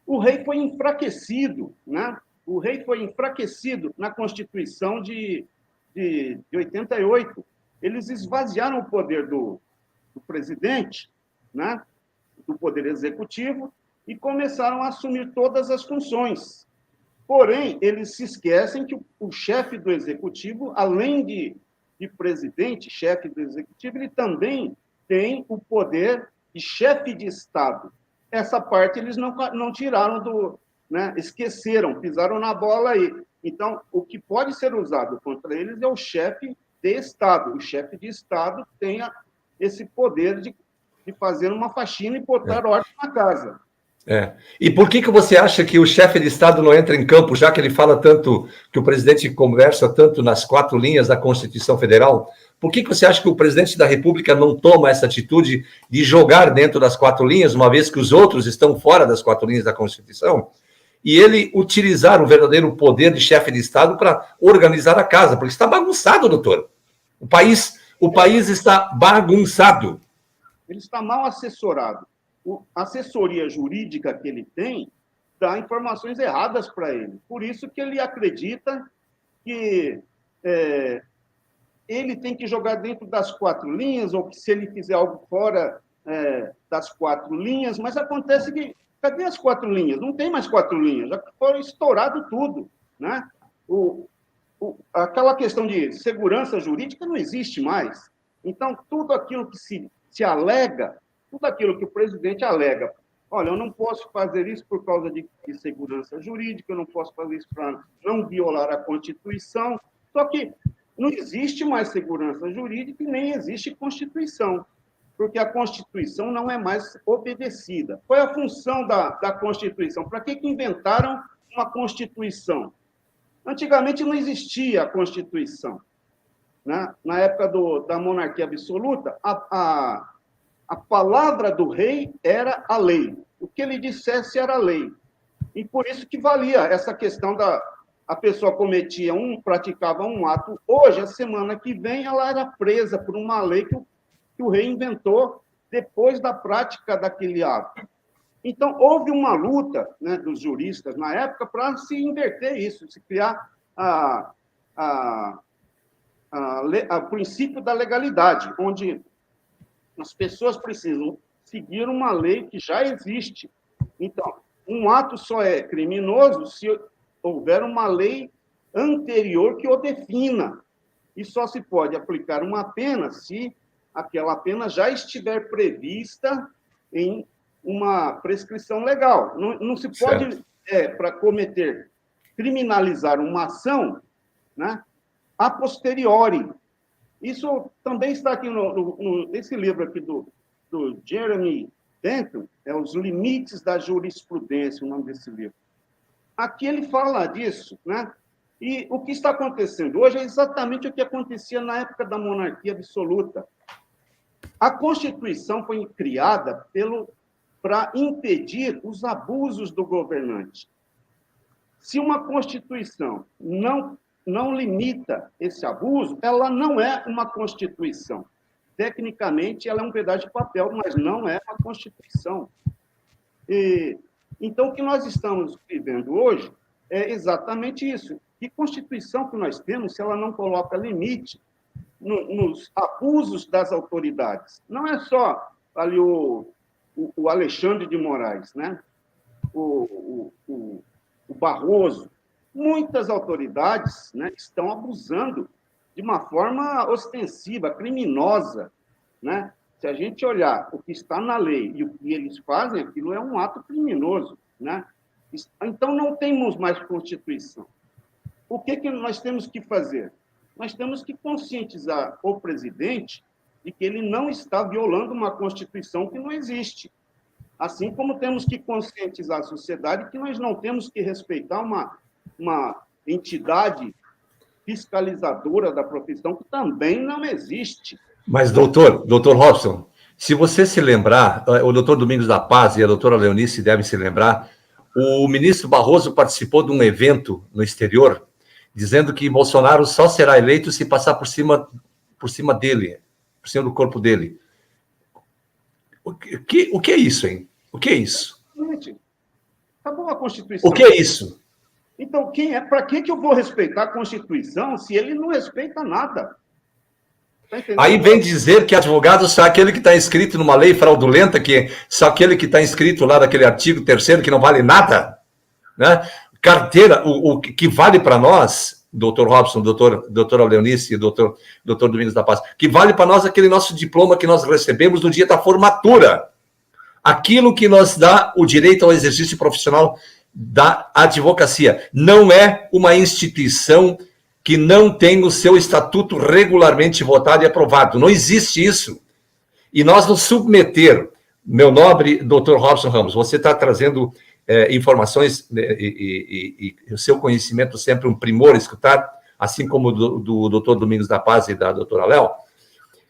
O rei foi enfraquecido, né? O rei foi enfraquecido na Constituição de 88. Eles esvaziaram o poder do presidente, né? Do poder executivo, e começaram a assumir todas as funções. Porém, eles se esquecem que o chefe do executivo, além de presidente, chefe do executivo, ele também tem o poder de chefe de Estado. Essa parte eles não tiraram né? Esqueceram, pisaram na bola aí. Então, o que pode ser usado contra eles é o chefe de Estado. O chefe de Estado tem esse poder de fazer uma faxina e botar ordem na casa. E por que você acha que o chefe de Estado não entra em campo, já que ele fala tanto, que o presidente conversa tanto nas 4 linhas da Constituição Federal? Por que você acha que o presidente da República não toma essa atitude de jogar dentro das 4 linhas, uma vez que os outros estão fora das 4 linhas da Constituição, e ele utilizar o verdadeiro poder de chefe de Estado para organizar a casa? Porque está bagunçado, doutor. O país está bagunçado. Ele está mal assessorado. A assessoria jurídica que ele tem dá informações erradas para ele. Por isso que ele acredita que ele tem que jogar dentro das 4 linhas, ou que se ele fizer algo fora das 4 linhas, mas acontece que, cadê as 4 linhas? Não tem mais 4 linhas, já foram estourado tudo, né? Aquela questão de segurança jurídica não existe mais. Então, tudo aquilo que se alega, tudo aquilo que o presidente alega, olha, eu não posso fazer isso por causa de segurança jurídica, eu não posso fazer isso para não violar a Constituição, só que não existe mais segurança jurídica e nem existe Constituição, porque a Constituição não é mais obedecida. Qual é a função da Constituição? Para que inventaram uma Constituição? Antigamente não existia a Constituição. Né? Na época da monarquia absoluta, a palavra do rei era a lei. O que ele dissesse era a lei. E por isso que valia essa questão a pessoa praticava um ato. Hoje, a semana que vem, ela era presa por uma lei que o rei inventou depois da prática daquele ato. Então, houve uma luta, né, dos juristas na época para se inverter isso, se criar o princípio da legalidade, onde as pessoas precisam seguir uma lei que já existe. Então, um ato só é criminoso se houver uma lei anterior que o defina. E só se pode aplicar uma pena se aquela pena já estiver prevista em uma prescrição legal. Não se pode, para cometer, criminalizar uma ação, né, a posteriori. Isso também está aqui nesse livro aqui do Jeremy Bentham, Os Limites da Jurisprudência, o nome desse livro. Aqui ele fala disso, né? E o que está acontecendo hoje é exatamente o que acontecia na época da monarquia absoluta. A Constituição foi criada para impedir os abusos do governante. Se uma Constituição não limita esse abuso, ela não é uma Constituição. Tecnicamente, ela é um pedaço de papel, mas não é uma Constituição. Então, o que nós estamos vivendo hoje é exatamente isso. Que Constituição que nós temos se ela não coloca limite nos abusos das autoridades? Não é só ali o Alexandre de Moraes, né? o Barroso. Muitas autoridades, né, estão abusando de uma forma ostensiva, criminosa, né? Se a gente olhar o que está na lei e o que eles fazem, aquilo é um ato criminoso, né? Então, não temos mais Constituição. O que nós temos que fazer? Nós temos que conscientizar o presidente de que ele não está violando uma Constituição que não existe. Assim como temos que conscientizar a sociedade que nós não temos que respeitar uma entidade fiscalizadora da profissão que também não existe. Mas, doutor Robson, se você se lembrar, o doutor Domingos da Paz e a doutora Leonice devem se lembrar, o ministro Barroso participou de um evento no exterior dizendo que Bolsonaro só será eleito se passar por cima dele, por cima do corpo dele. O que é isso, hein? O que é isso? Acabou a Constituição. O que é isso? Então, para que eu vou respeitar a Constituição se ele não respeita nada? Tá entendendo? Aí vem dizer que advogado só aquele que está inscrito numa lei fraudulenta, que só aquele que está inscrito lá daquele artigo 3º que não vale nada, né? Carteira, o que vale para nós, doutor Robson, doutora Leonice e doutor Domingos da Paz, que vale para nós aquele nosso diploma que nós recebemos no dia da formatura. Aquilo que nos dá o direito ao exercício profissional da advocacia. Não é uma instituição que não tem o seu estatuto regularmente votado e aprovado. Não existe isso. E nós nos submeter, meu nobre doutor Robson Ramos, você está trazendo informações e o seu conhecimento sempre um primor escutar, assim como do doutor Domingos da Paz e da doutora Léo.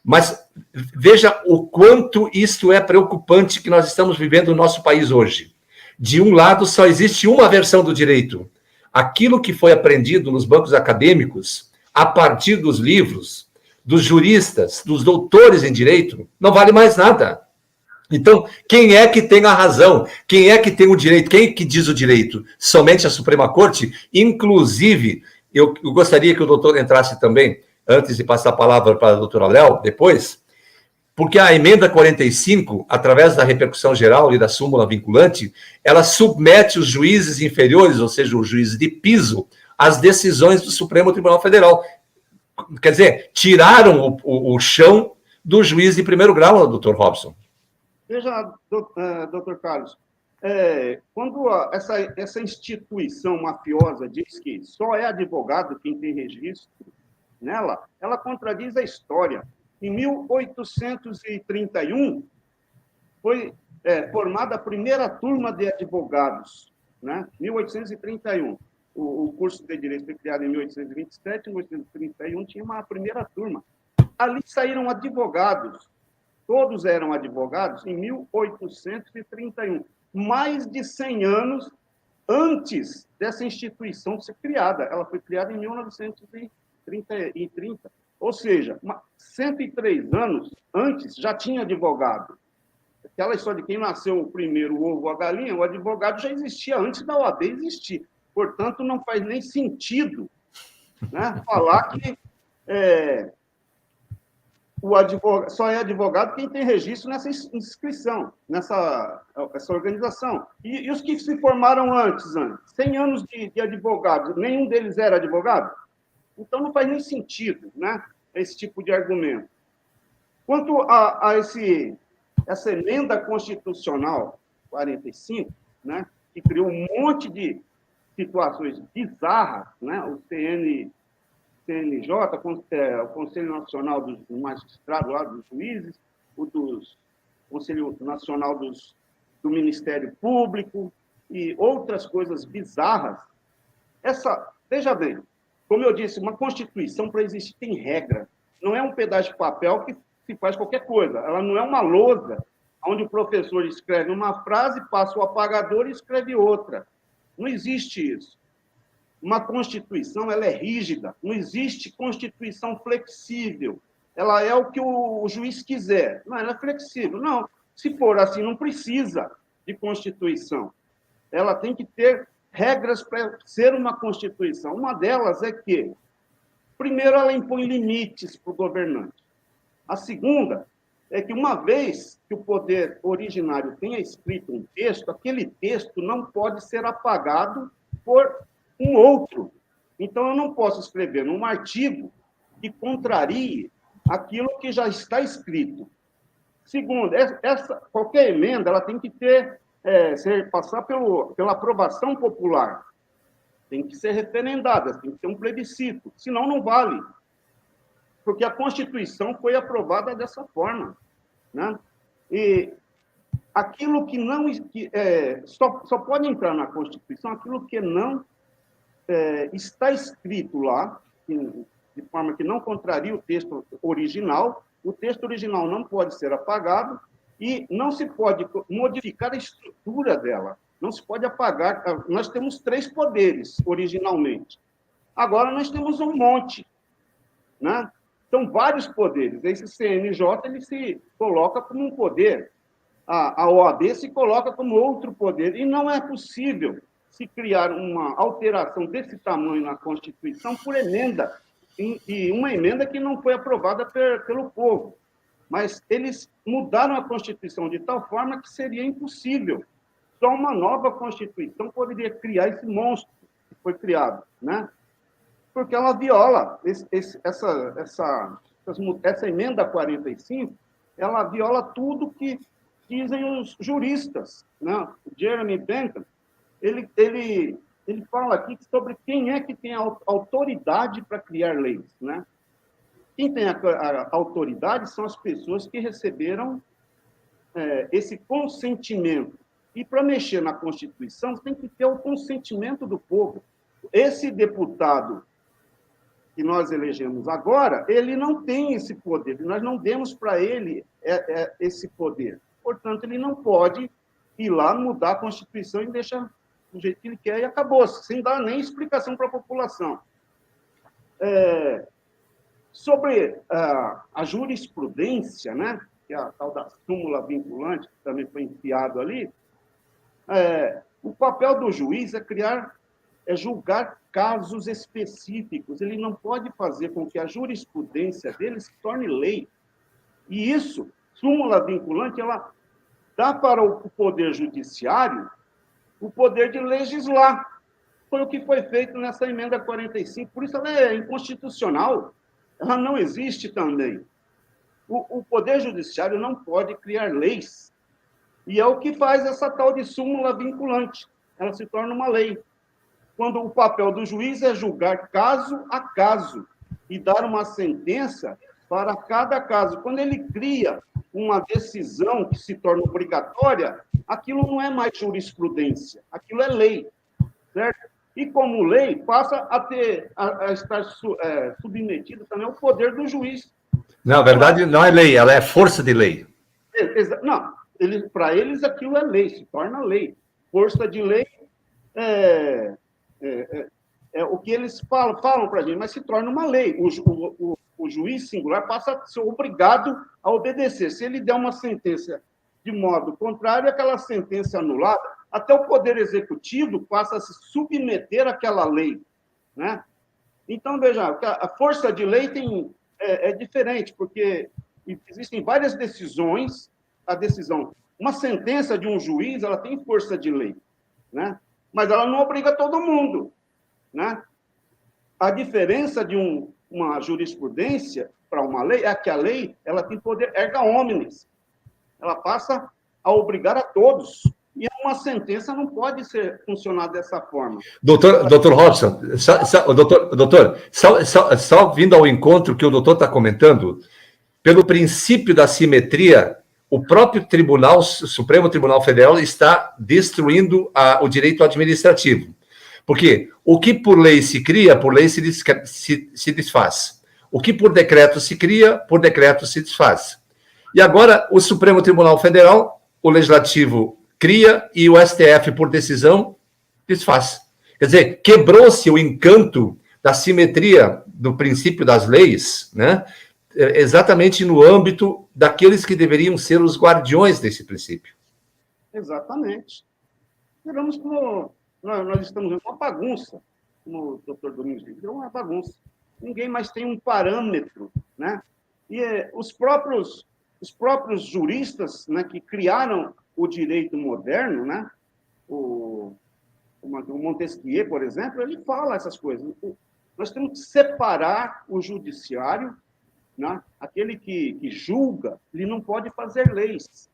Mas veja o quanto isto é preocupante que nós estamos vivendo no nosso país hoje. De um lado, só existe uma versão do direito. Aquilo que foi aprendido nos bancos acadêmicos, a partir dos livros, dos juristas, dos doutores em direito, não vale mais nada. Então, quem é que tem a razão? Quem é que tem o direito? Quem é que diz o direito? Somente a Suprema Corte? Inclusive, eu gostaria que o doutor entrasse também, antes de passar a palavra para a doutora Léo, depois, porque a emenda 45, através da repercussão geral e da súmula vinculante, ela submete os juízes inferiores, ou seja, os juízes de piso, às decisões do Supremo Tribunal Federal. Quer dizer, tiraram o chão do juiz de primeiro grau, doutor Robson. Veja, doutor Carlos, quando essa instituição mafiosa diz que só é advogado quem tem registro nela, ela contradiz a história. Em 1831, foi formada a primeira turma de advogados, né? 1831. O curso de Direito foi criado em 1827, em 1831 tinha uma primeira turma. Ali saíram advogados, todos eram advogados em 1831, mais de 100 anos antes dessa instituição ser criada. Ela foi criada em 1930. Ou seja, 103 anos antes já tinha advogado. Aquela história de quem nasceu primeiro, o ovo ou a galinha, o advogado já existia antes da OAB existir. Portanto, não faz nem sentido, né, falar que só é advogado quem tem registro nessa inscrição, essa organização. E os que se formaram antes, 100 anos de advogado, nenhum deles era advogado? Então, não faz nem sentido, né, esse tipo de argumento. Quanto a essa emenda constitucional 45, né, que criou um monte de situações bizarras, né, o CNJ, o Conselho Nacional dos Magistrados, lá dos juízes, o Conselho Nacional do Ministério Público e outras coisas bizarras. Veja bem, como eu disse, uma Constituição, para existir, tem regra. Não é um pedaço de papel que se faz qualquer coisa. Ela não é uma lousa onde o professor escreve uma frase, passa o apagador e escreve outra. Não existe isso. Uma Constituição, ela é rígida. Não existe Constituição flexível. Ela é o que o juiz quiser. Não, ela é flexível. Não, se for assim, não precisa de Constituição. Ela tem que ter regras para ser uma Constituição. Uma delas é que, primeiro, ela impõe limites para o governante. A segunda é que, uma vez que o poder originário tenha escrito um texto, aquele texto não pode ser apagado por um outro. Então, eu não posso escrever num artigo que contrarie aquilo que já está escrito. Segundo, qualquer emenda ela tem que passar pela aprovação popular. Tem que ser referendada, tem que ter um plebiscito, senão não vale. Porque a Constituição foi aprovada dessa forma, né? E aquilo que não... só pode entrar na Constituição aquilo que não está escrito lá, de forma que não contraria o texto original. O texto original não pode ser apagado e não se pode modificar a estrutura dela. Não se pode apagar. Nós temos 3 poderes, originalmente. Agora, nós temos um monte, né? São vários poderes. Esse CNJ ele se coloca como um poder. A OAB se coloca como outro poder. E não é possível se criar uma alteração desse tamanho na Constituição por emenda, e uma emenda que não foi aprovada pelo povo. Mas eles mudaram a Constituição de tal forma que seria impossível. Só uma nova Constituição poderia criar esse monstro que foi criado, né? Porque ela viola essa emenda 45, ela viola tudo que dizem os juristas, né? O Jeremy Bentham, ele fala aqui sobre quem é que tem a autoridade para criar leis, né? Quem tem a autoridade são as pessoas que receberam esse consentimento. E para mexer na Constituição, tem que ter o consentimento do povo. Esse deputado que nós elegemos agora, ele não tem esse poder, nós não demos para ele esse poder. Portanto, ele não pode ir lá mudar a Constituição e deixar do jeito que ele quer e acabou, sem dar nem explicação para a população. Sobre a jurisprudência, né, que é a tal da súmula vinculante, que também foi enfiado ali, o papel do juiz é julgar casos específicos. Ele não pode fazer com que a jurisprudência dele se torne lei. E isso, súmula vinculante, ela dá para o Poder Judiciário o poder de legislar. Foi o que foi feito nessa emenda 45. Por isso ela é inconstitucional. Ela não existe também. O Poder Judiciário não pode criar leis. E é o que faz essa tal de súmula vinculante. Ela se torna uma lei. Quando o papel do juiz é julgar caso a caso e dar uma sentença para cada caso. Quando ele cria uma decisão que se torna obrigatória, aquilo não é mais jurisprudência, aquilo é lei, certo? E como lei, passa a estar submetido também ao poder do juiz. Não, na verdade, não é lei, ela é força de lei. Não, para eles aquilo é lei, se torna lei. Força de lei é o que eles falam para a gente, mas se torna uma lei. O juiz singular passa a ser obrigado a obedecer. Se ele der uma sentença de modo contrário, aquela sentença anulada, até o Poder Executivo passa a se submeter àquela lei, né? Então, veja, a força de lei é diferente, porque E existem várias decisões, uma sentença de um juiz, ela tem força de lei, né? Mas ela não obriga todo mundo, né? A diferença de uma jurisprudência para uma lei é que a lei, ela tem poder erga omnes. Ela passa a obrigar a todos. E uma sentença não pode funcionar dessa forma. Doutor Robson, só vindo ao encontro que o doutor está comentando, pelo princípio da simetria, o próprio Supremo Tribunal Federal está destruindo o direito administrativo. Porque o que por lei se cria, por lei se desfaz. O que por decreto se cria, por decreto se desfaz. E agora, o Supremo Tribunal Federal, o Legislativo cria e o STF, por decisão, desfaz. Quer dizer, quebrou-se o encanto da simetria do princípio das leis, né? Exatamente no âmbito daqueles que deveriam ser os guardiões desse princípio. Exatamente. Nós estamos em uma bagunça, como o doutor Domingos disse, é uma bagunça. Ninguém mais tem um parâmetro, né? E os próprios juristas, né, que criaram o direito moderno, né? O Montesquieu, por exemplo, ele fala essas coisas. Nós temos que separar o judiciário, né? Aquele que julga, ele não pode fazer leis.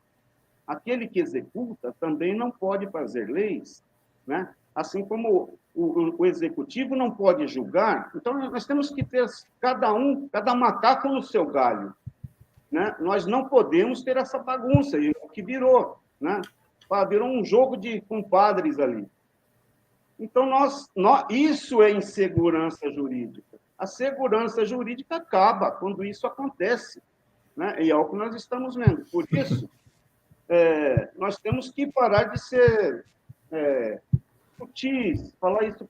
Aquele que executa também não pode fazer leis, né? Assim como o executivo não pode julgar, então nós temos que ter cada macaco no seu galho, né? Nós não podemos ter essa bagunça, e o que virou, né? Virou um jogo de compadres ali. Então, isso é insegurança jurídica. A segurança jurídica acaba quando isso acontece, né? E é o que nós estamos vendo. Por isso, nós temos que parar de ser sutis, falar isso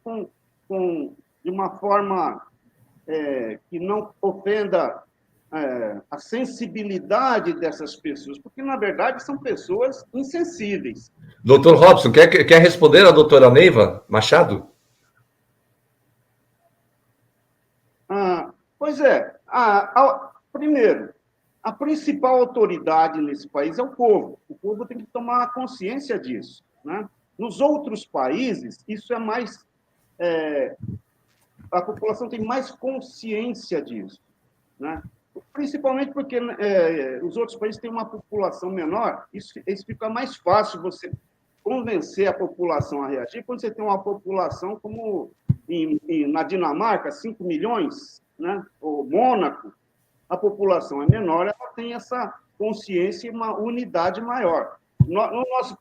de uma forma que não ofenda a sensibilidade dessas pessoas, porque, na verdade, são pessoas insensíveis. Doutor Robson, quer responder a doutora Neiva Machado? Pois é. Primeiro, a principal autoridade nesse país é o povo. O povo tem que tomar consciência disso, né? Nos outros países, isso é mais... a população tem mais consciência disso, né? Principalmente porque os outros países têm uma população menor, isso fica mais fácil você convencer a população a reagir quando você tem uma população como na Dinamarca, 5 milhões, né? Ou Mônaco, a população é menor, ela tem essa consciência e uma unidade maior. No nosso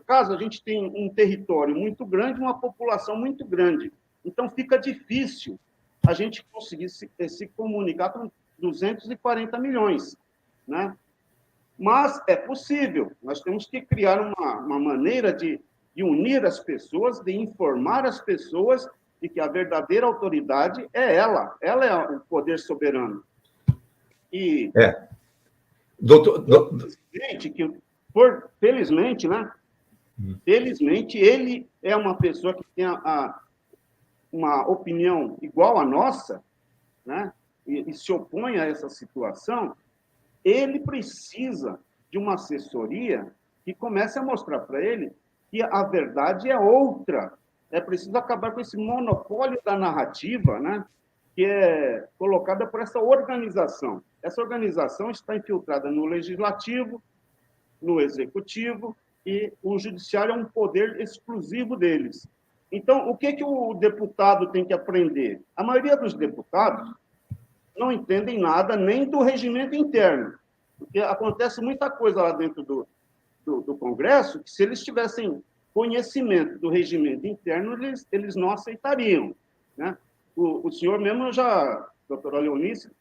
caso, a gente tem um território muito grande, uma população muito grande. Então, fica difícil a gente conseguir se comunicar com 240 milhões, né? Mas é possível. Nós temos que criar uma maneira de unir as pessoas, de informar as pessoas de que a verdadeira autoridade é ela. Ela é o poder soberano. E presidente, felizmente, né? Felizmente, ele é uma pessoa que tem uma opinião igual à nossa, né? E se opõe a essa situação. Ele precisa de uma assessoria que comece a mostrar para ele que a verdade é outra. É preciso acabar com esse monopólio da narrativa, né? Que é colocada por essa organização. Essa organização está infiltrada no legislativo, no executivo, e o judiciário é um poder exclusivo deles. Então, o que o deputado tem que aprender? A maioria dos deputados não entendem nada nem do regimento interno, porque acontece muita coisa lá dentro do Congresso, que se eles tivessem conhecimento do regimento interno, eles não aceitariam, né? O senhor mesmo doutora Leonice,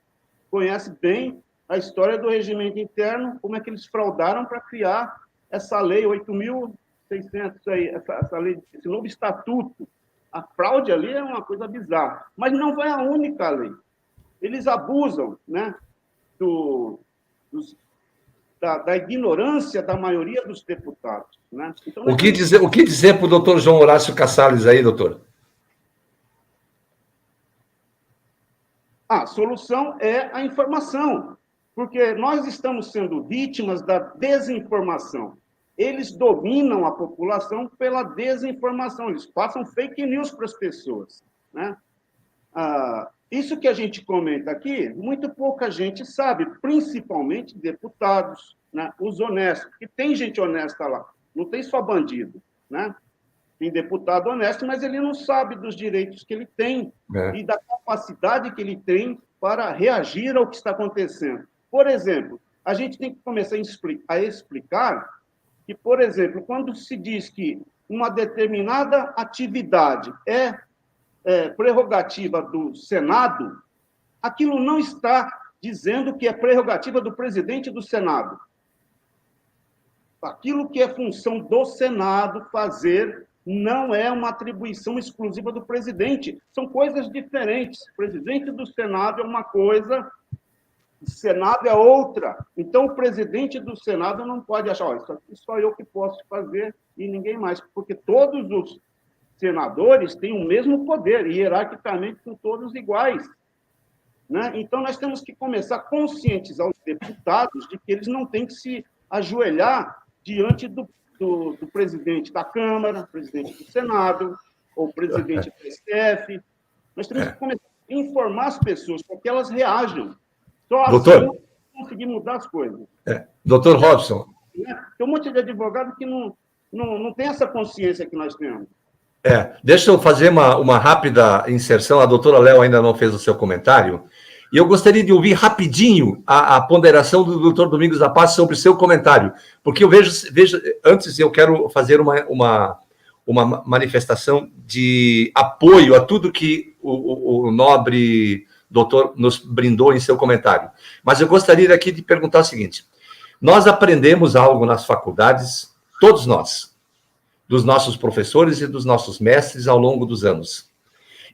conhece bem a história do regimento interno, como é que eles fraudaram para criar essa lei 8.600, essa lei, esse novo estatuto. A fraude ali é uma coisa bizarra, mas não foi a única lei. Eles abusam, né, da ignorância da maioria dos deputados, né? Então, o que dizer para o doutor João Horácio Cassales aí, doutor? A solução é a informação, porque nós estamos sendo vítimas da desinformação. Eles dominam a população pela desinformação, eles passam fake news para as pessoas, né? Isso que a gente comenta aqui, muito pouca gente sabe, principalmente deputados, né? Os honestos, porque tem gente honesta lá, não tem só bandido, né? Tem deputado honesto, mas ele não sabe dos direitos que ele tem e da capacidade que ele tem para reagir ao que está acontecendo. Por exemplo, a gente tem que começar a explicar que, por exemplo, quando se diz que uma determinada atividade é prerrogativa do Senado, aquilo não está dizendo que é prerrogativa do presidente do Senado. Aquilo que é função do Senado fazer não é uma atribuição exclusiva do presidente. São coisas diferentes. O presidente do Senado é uma coisa, o Senado é outra. Então, o presidente do Senado não pode achar, isso aqui só eu que posso fazer e ninguém mais, porque todos os senadores têm o mesmo poder, e hierarquicamente são todos iguais, né? Então, nós temos que começar a conscientizar os deputados de que eles não têm que se ajoelhar diante do presidente da Câmara, presidente do Senado, ou presidente do STF. Nós temos que começar a informar as pessoas para que elas reajam. Só Doutor, assim conseguir mudar as coisas. Doutor Robson. Tem um monte de advogado que não tem essa consciência que nós temos. Deixa eu fazer uma rápida inserção. A doutora Léo ainda não fez o seu comentário. E eu gostaria de ouvir rapidinho a ponderação do doutor Domingos da Paz sobre o seu comentário. Porque eu vejo antes eu quero fazer uma manifestação de apoio a tudo que o nobre doutor nos brindou em seu comentário. Mas eu gostaria aqui de perguntar o seguinte. Nós aprendemos algo nas faculdades, todos nós, dos nossos professores e dos nossos mestres ao longo dos anos.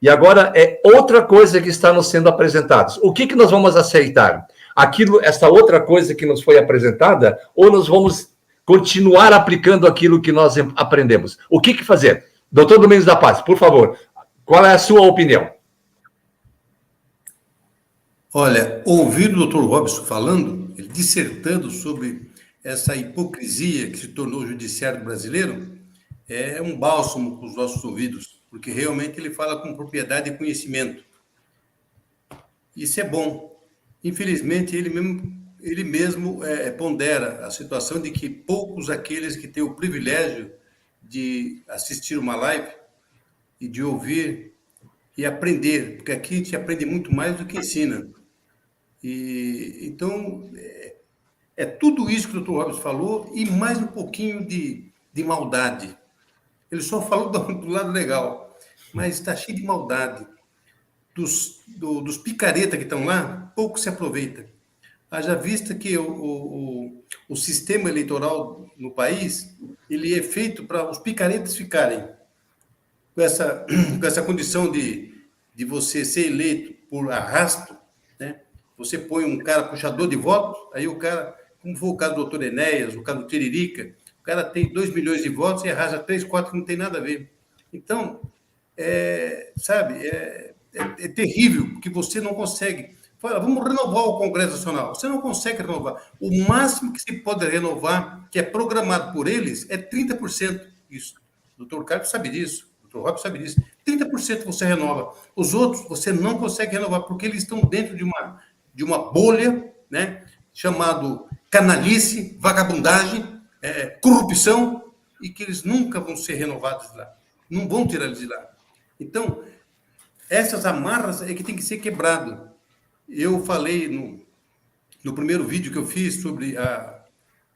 E agora é outra coisa que está nos sendo apresentada. O que nós vamos aceitar? Essa outra coisa que nos foi apresentada, ou nós vamos continuar aplicando aquilo que nós aprendemos? O que fazer? Doutor Domingos da Paz, por favor, qual é a sua opinião? Olha, ouvir o doutor Robson falando, ele dissertando sobre essa hipocrisia que se tornou o judiciário brasileiro, é um bálsamo para os nossos ouvidos, porque realmente ele fala com propriedade e conhecimento. Isso é bom. Infelizmente, ele mesmo pondera a situação de que poucos aqueles que têm o privilégio de assistir uma live e de ouvir e aprender, porque aqui a gente aprende muito mais do que ensina. Então, é tudo isso que o Dr. Robson falou e mais um pouquinho de maldade. Ele só falou do lado legal, mas está cheio de maldade. Dos picareta que estão lá, pouco se aproveita. Haja vista que o sistema eleitoral no país, ele é feito para os picaretas ficarem com essa condição de você ser eleito por arrasto, né? Você põe um cara puxador de votos, aí o cara, como foi o caso do doutor Enéas, o caso do Tiririca, o cara tem 2 milhões de votos e arrasa 3, 4 que não tem nada a ver. Então, é terrível, porque você não consegue. Fala, vamos renovar o Congresso Nacional. Você não consegue renovar. O máximo que se pode renovar, que é programado por eles, é 30%. Isso. O doutor Carlos sabe disso, o doutor Robson sabe disso. 30% você renova. Os outros você não consegue renovar, porque eles estão dentro de uma bolha, né, chamado canalice, vagabundagem, corrupção, e que eles nunca vão ser renovados de lá. Não vão tirar eles de lá. Então, essas amarras é que tem que ser quebrado. Eu falei no primeiro vídeo que eu fiz sobre a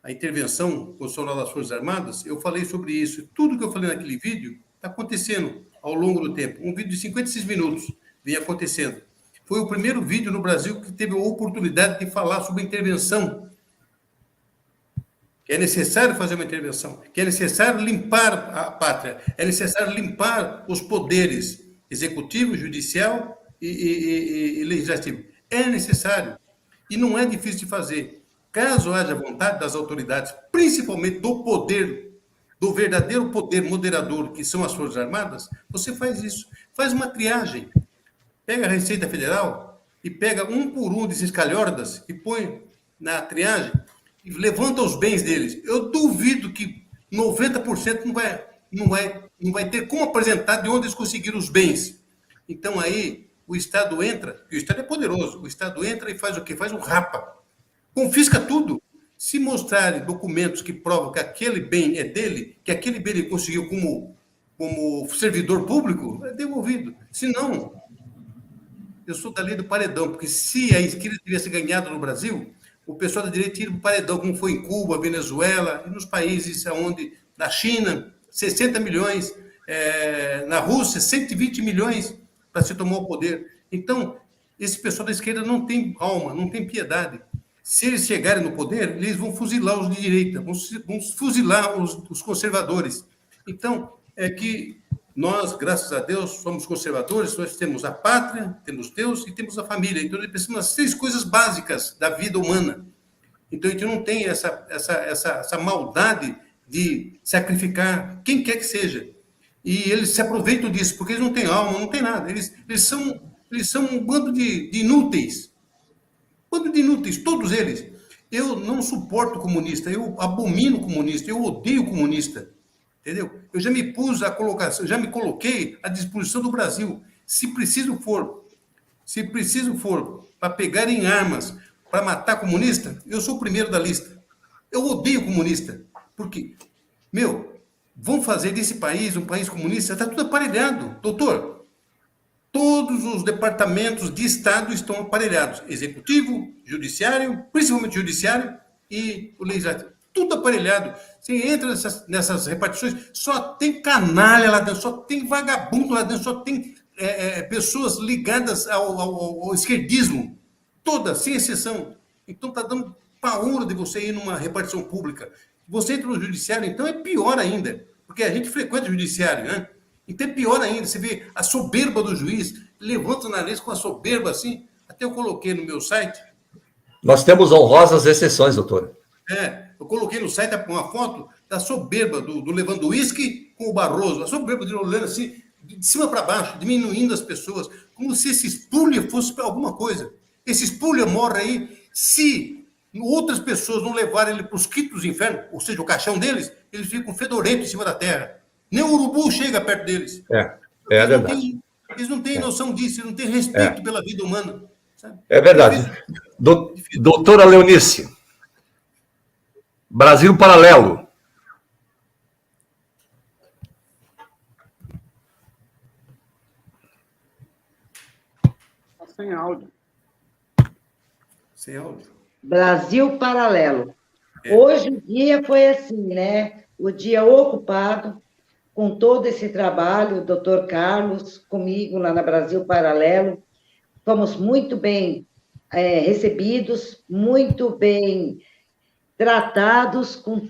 intervenção constitucional das Forças Armadas, eu falei sobre isso. Tudo que eu falei naquele vídeo está acontecendo ao longo do tempo. Um vídeo de 56 minutos vem acontecendo. Foi o primeiro vídeo no Brasil que teve a oportunidade de falar sobre intervenção. Que é necessário fazer uma intervenção, que é necessário limpar a pátria, é necessário limpar os poderes executivo, judicial e legislativo. É necessário. E não é difícil de fazer. Caso haja vontade das autoridades, principalmente do poder, do verdadeiro poder moderador, que são as Forças Armadas, você faz isso. Faz uma triagem. Pega a Receita Federal e pega um por um desses calhordas e põe na triagem e levanta os bens deles. Eu duvido que 90% não vai ter como apresentar de onde eles conseguiram os bens. Então, aí, o Estado entra, e o Estado é poderoso, o Estado entra e faz o quê? Faz um rapa. Confisca tudo. Se mostrarem documentos que provam que aquele bem é dele, que aquele bem ele conseguiu como servidor público, é devolvido. Se não, eu sou da lei do paredão, porque se a esquerda tivesse ganhado no Brasil, o pessoal da direita ia para o paredão, como foi em Cuba, Venezuela, e nos países onde, na China, 60 milhões, na Rússia, 120 milhões para se tomar o poder. Então, esse pessoal da esquerda não tem alma, não tem piedade. Se eles chegarem no poder, eles vão fuzilar os de direita, vão fuzilar os conservadores. Então, é que nós, graças a Deus, somos conservadores, nós temos a pátria, temos Deus e temos a família. Então, nós precisamos das 6 coisas básicas da vida humana. Então, a gente não tem essa maldade de sacrificar quem quer que seja. E eles se aproveitam disso, porque eles não têm alma, não têm nada. Eles são um bando de inúteis. Bando de inúteis, todos eles. Eu não suporto comunista, eu abomino comunista, eu odeio comunista. Entendeu? Eu já me pus a colocação, já me coloquei à disposição do Brasil. Se preciso for para pegarem armas para matar comunista, eu sou o primeiro da lista. Eu odeio comunista. Porque, vão fazer desse país um país comunista, está tudo aparelhado. Doutor, todos os departamentos de Estado estão aparelhados. Executivo, judiciário, principalmente judiciário e o legislativo. Tudo aparelhado. Você entra nessas repartições, só tem canalha lá dentro, só tem vagabundo lá dentro, só tem pessoas ligadas ao esquerdismo. Todas, sem exceção. Então está dando paura de você ir numa repartição pública. Você entra no judiciário, então é pior ainda, porque a gente frequenta o judiciário, né? Então é pior ainda, você vê a soberba do juiz, levanta o nariz com a soberba assim, até eu coloquei no meu site. Nós temos honrosas exceções, doutor. Eu coloquei no site uma foto da soberba do Lewandowski com o Barroso, a soberba dele olhando assim, de cima para baixo, diminuindo as pessoas, como se esse espúlia fosse para alguma coisa. Esse espúlia morre aí, se outras pessoas não levarem ele para os quitos do inferno, ou seja, o caixão deles, eles ficam fedorentos em cima da terra. Nem o urubu chega perto deles. É verdade. Eles não têm noção disso, eles não têm respeito pela vida humana. Sabe? É verdade. Doutora Leonice, Brasil Paralelo. Sem áudio. Sem áudio. Brasil Paralelo. Hoje o dia foi assim, né? O dia ocupado com todo esse trabalho, o doutor Carlos, comigo lá na Brasil Paralelo. Fomos muito bem recebidos, muito bem tratados, como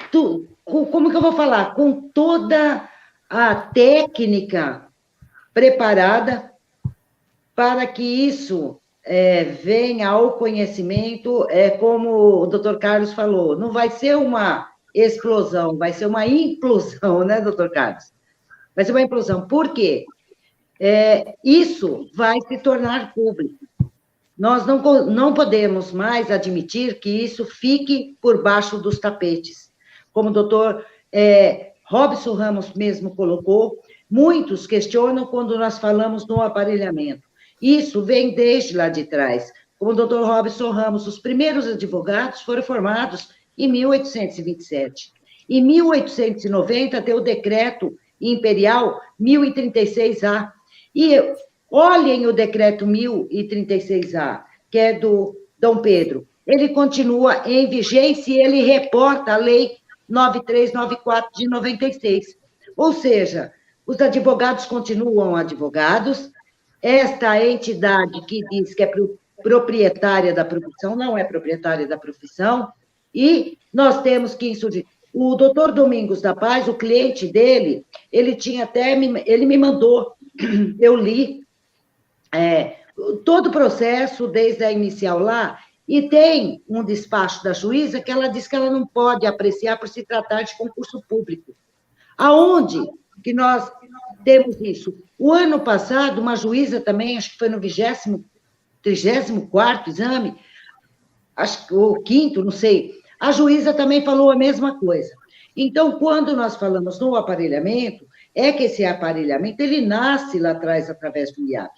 que eu vou falar? Com toda a técnica preparada para que isso venha ao conhecimento, como o doutor Carlos falou, não vai ser uma explosão, vai ser uma implosão, né, doutor Carlos? Vai ser uma implosão. Por quê? Isso vai se tornar público. Nós não podemos mais admitir que isso fique por baixo dos tapetes. Como o doutor Robson Ramos mesmo colocou, muitos questionam quando nós falamos no aparelhamento. Isso vem desde lá de trás. Como o doutor Robson Ramos, os primeiros advogados foram formados em 1827. Em 1890, tem o decreto imperial 1036-A. E olhem o decreto 1036-A, que é do Dom Pedro. Ele continua em vigência e ele reporta a lei 9394 de 96. Ou seja, os advogados continuam advogados. Esta entidade que diz que é proprietária da profissão, não é proprietária da profissão, e nós temos que insurgir. O doutor Domingos da Paz, o cliente dele, ele me mandou, eu li todo o processo, desde a inicial lá, e tem um despacho da juíza que ela diz que ela não pode apreciar por se tratar de concurso público. Aonde que nós temos isso? O ano passado, uma juíza também, acho que foi no 23º 34º exame, acho que o 5º, não sei, a juíza também falou a mesma coisa. Então, quando nós falamos no aparelhamento, é que esse aparelhamento, ele nasce lá atrás através do IAB.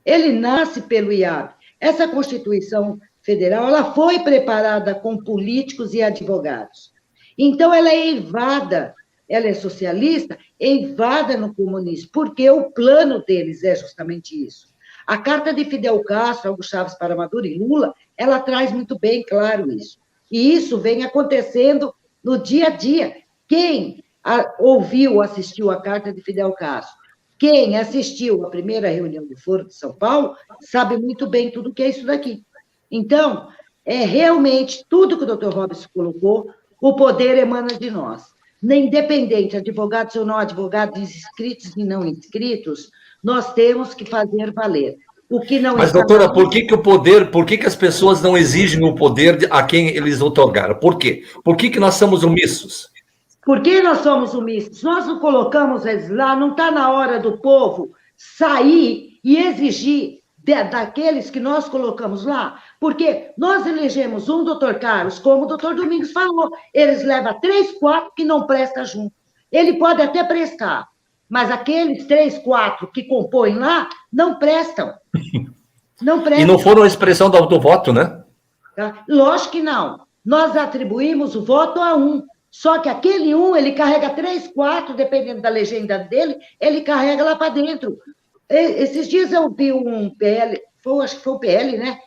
Ele nasce pelo IAB. Essa Constituição Federal, ela foi preparada com políticos e advogados. Então, ela é eivada, ela é socialista, eivada no comunismo, porque o plano deles é justamente isso. A carta de Fidel Castro, Hugo Chávez para Maduro e Lula, ela traz muito bem claro isso. E isso vem acontecendo no dia a dia. Quem ouviu, assistiu a carta de Fidel Castro, quem assistiu à primeira reunião do Foro de São Paulo, sabe muito bem tudo que é isso daqui. Então, realmente, tudo que o doutor Robson colocou, o poder emana de nós. Independente, advogados ou não advogados, inscritos e não inscritos, nós temos que fazer valer. O que não Mas, doutora, por que o poder, por que as pessoas não exigem o poder a quem eles otorgaram? Por quê? Por que nós somos omissos? Por que nós somos omissos? Nós não colocamos eles lá, não está na hora do povo sair e exigir daqueles que nós colocamos lá? Porque nós elegemos um doutor Carlos, como o doutor Domingos falou, eles levam 3, 4 que não prestam junto. Ele pode até prestar, mas aqueles 3, 4 que compõem lá, não prestam. Não prestam. E não foram a expressão do autovoto, né? Lógico que não. Nós atribuímos o voto a um. Só que aquele um, ele carrega 3, 4, dependendo da legenda dele, ele carrega lá para dentro. Esses dias eu vi um PL, acho que foi o PL, né?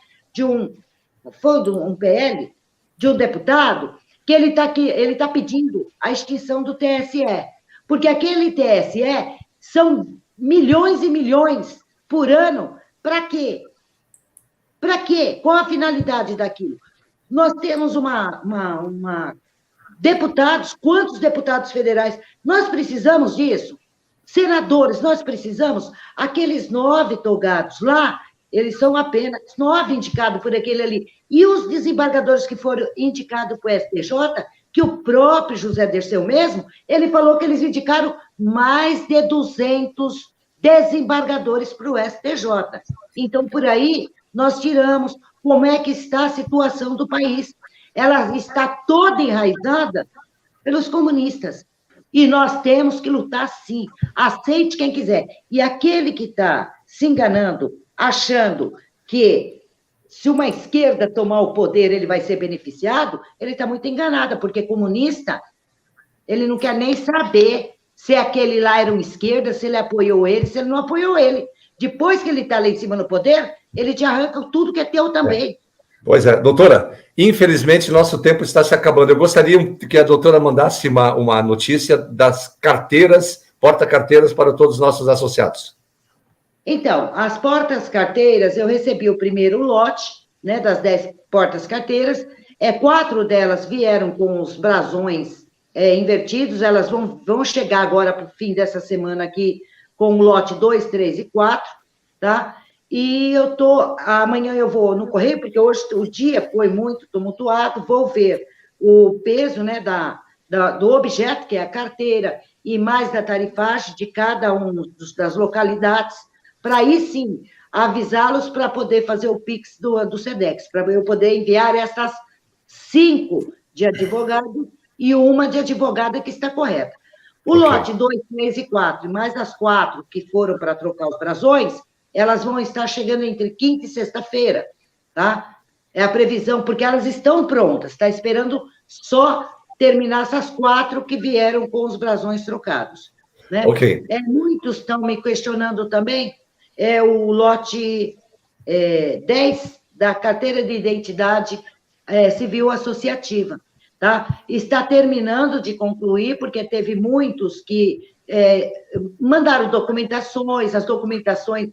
Foi um PL de um deputado, que ele está pedindo a extinção do TSE. Porque aquele TSE são milhões e milhões por ano. Para quê? Para quê? Qual a finalidade daquilo? Nós temos deputados, quantos deputados federais? Nós precisamos disso. Senadores, nós precisamos. Aqueles 9 togados lá, eles são apenas 9 indicados por aquele ali. E os desembargadores que foram indicados para o STJ, que o próprio José Dirceu mesmo, ele falou que eles indicaram mais de 200 desembargadores para o STJ. Então, por aí, nós tiramos como é que está a situação do país. Ela está toda enraizada pelos comunistas. E nós temos que lutar, sim. Aceite quem quiser. E aquele que está se enganando, achando que se uma esquerda tomar o poder, ele vai ser beneficiado, ele está muito enganado, porque comunista, ele não quer nem saber se aquele lá era uma esquerda, se ele apoiou ele, se ele não apoiou ele. Depois que ele está lá em cima no poder, ele te arranca tudo que é teu também. Pois é, doutora, infelizmente nosso tempo está se acabando. Eu gostaria que a doutora mandasse uma notícia das carteiras, porta-carteiras para todos os nossos associados. Então, as portas-carteiras, eu recebi o primeiro lote, né, das 10 portas-carteiras, 4 delas vieram com os brasões invertidos, elas vão chegar agora para o fim dessa semana aqui com o lote 2, 3 e 4, tá? E amanhã eu vou no correio, porque hoje o dia foi muito tumultuado, vou ver o peso, né, do objeto, que é a carteira, e mais da tarifagem de cada um das localidades, para aí sim avisá-los para poder fazer o Pix do SEDEX, para eu poder enviar essas 5 de advogado e uma de advogada que está correta. O lote 2, 3 e 4, e mais as 4 que foram para trocar os brasões, elas vão estar chegando entre quinta e sexta-feira, tá? É a previsão, porque elas estão prontas, está esperando só terminar essas 4 que vieram com os brasões trocados, né? Ok. Muitos estão me questionando também, o lote 10 da carteira de identidade civil associativa, tá? Está terminando de concluir, porque teve muitos que mandaram documentações, as documentações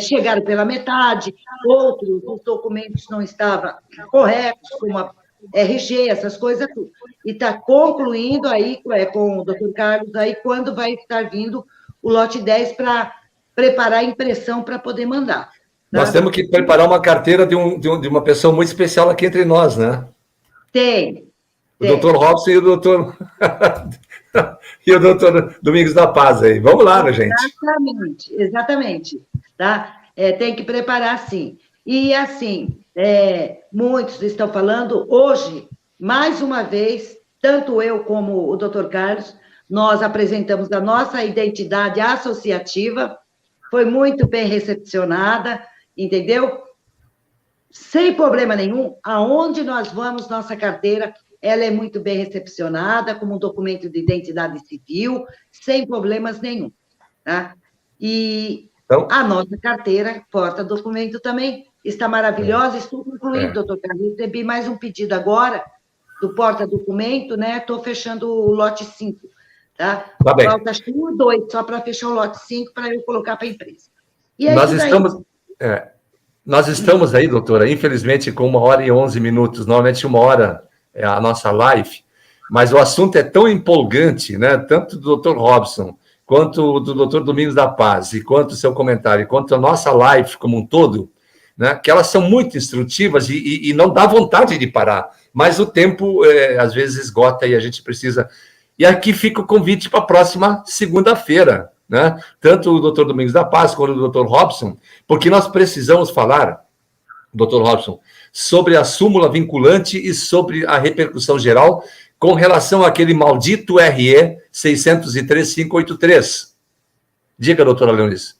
chegaram pela metade, outros os documentos não estavam corretos, como a RG, essas coisas tudo. E está concluindo aí com o doutor Carlos, aí quando vai estar vindo o lote 10 para preparar a impressão para poder mandar. Tá? Nós temos que preparar uma carteira de uma pessoa muito especial aqui entre nós, né? Tem. O doutor Robson e o doutor Domingos da Paz aí. Vamos lá, né, gente? Exatamente. Tá? Tem que preparar, sim. E, assim, muitos estão falando, hoje, mais uma vez, tanto eu como o doutor Carlos, nós apresentamos a nossa identidade associativa, foi muito bem recepcionada, entendeu? Sem problema nenhum, aonde nós vamos, nossa carteira, ela é muito bem recepcionada, como um documento de identidade civil, sem problemas nenhum, tá? E então, a nossa carteira, porta-documento também, está maravilhosa, estou concluindo, doutor Carlos, recebi mais um pedido agora, do porta-documento, né? Estou fechando o lote 5, tá? Falta 2, só para fechar o lote 5, para eu colocar para a empresa. E nós estamos aí, doutora, infelizmente, com 1h11, normalmente 1 hora é a nossa live, mas o assunto é tão empolgante, né? Tanto do doutor Robson, quanto do doutor Domingos da Paz, e quanto o seu comentário, quanto a nossa live como um todo, né? Que elas são muito instrutivas e não dá vontade de parar, mas o tempo, às vezes, esgota e a gente precisa... E aqui fica o convite para a próxima segunda-feira, né? Tanto o doutor Domingos da Paz quanto o doutor Robson, porque nós precisamos falar, doutor Robson, sobre a súmula vinculante e sobre a repercussão geral com relação àquele maldito RE 603.583. Diga, doutora Leonice.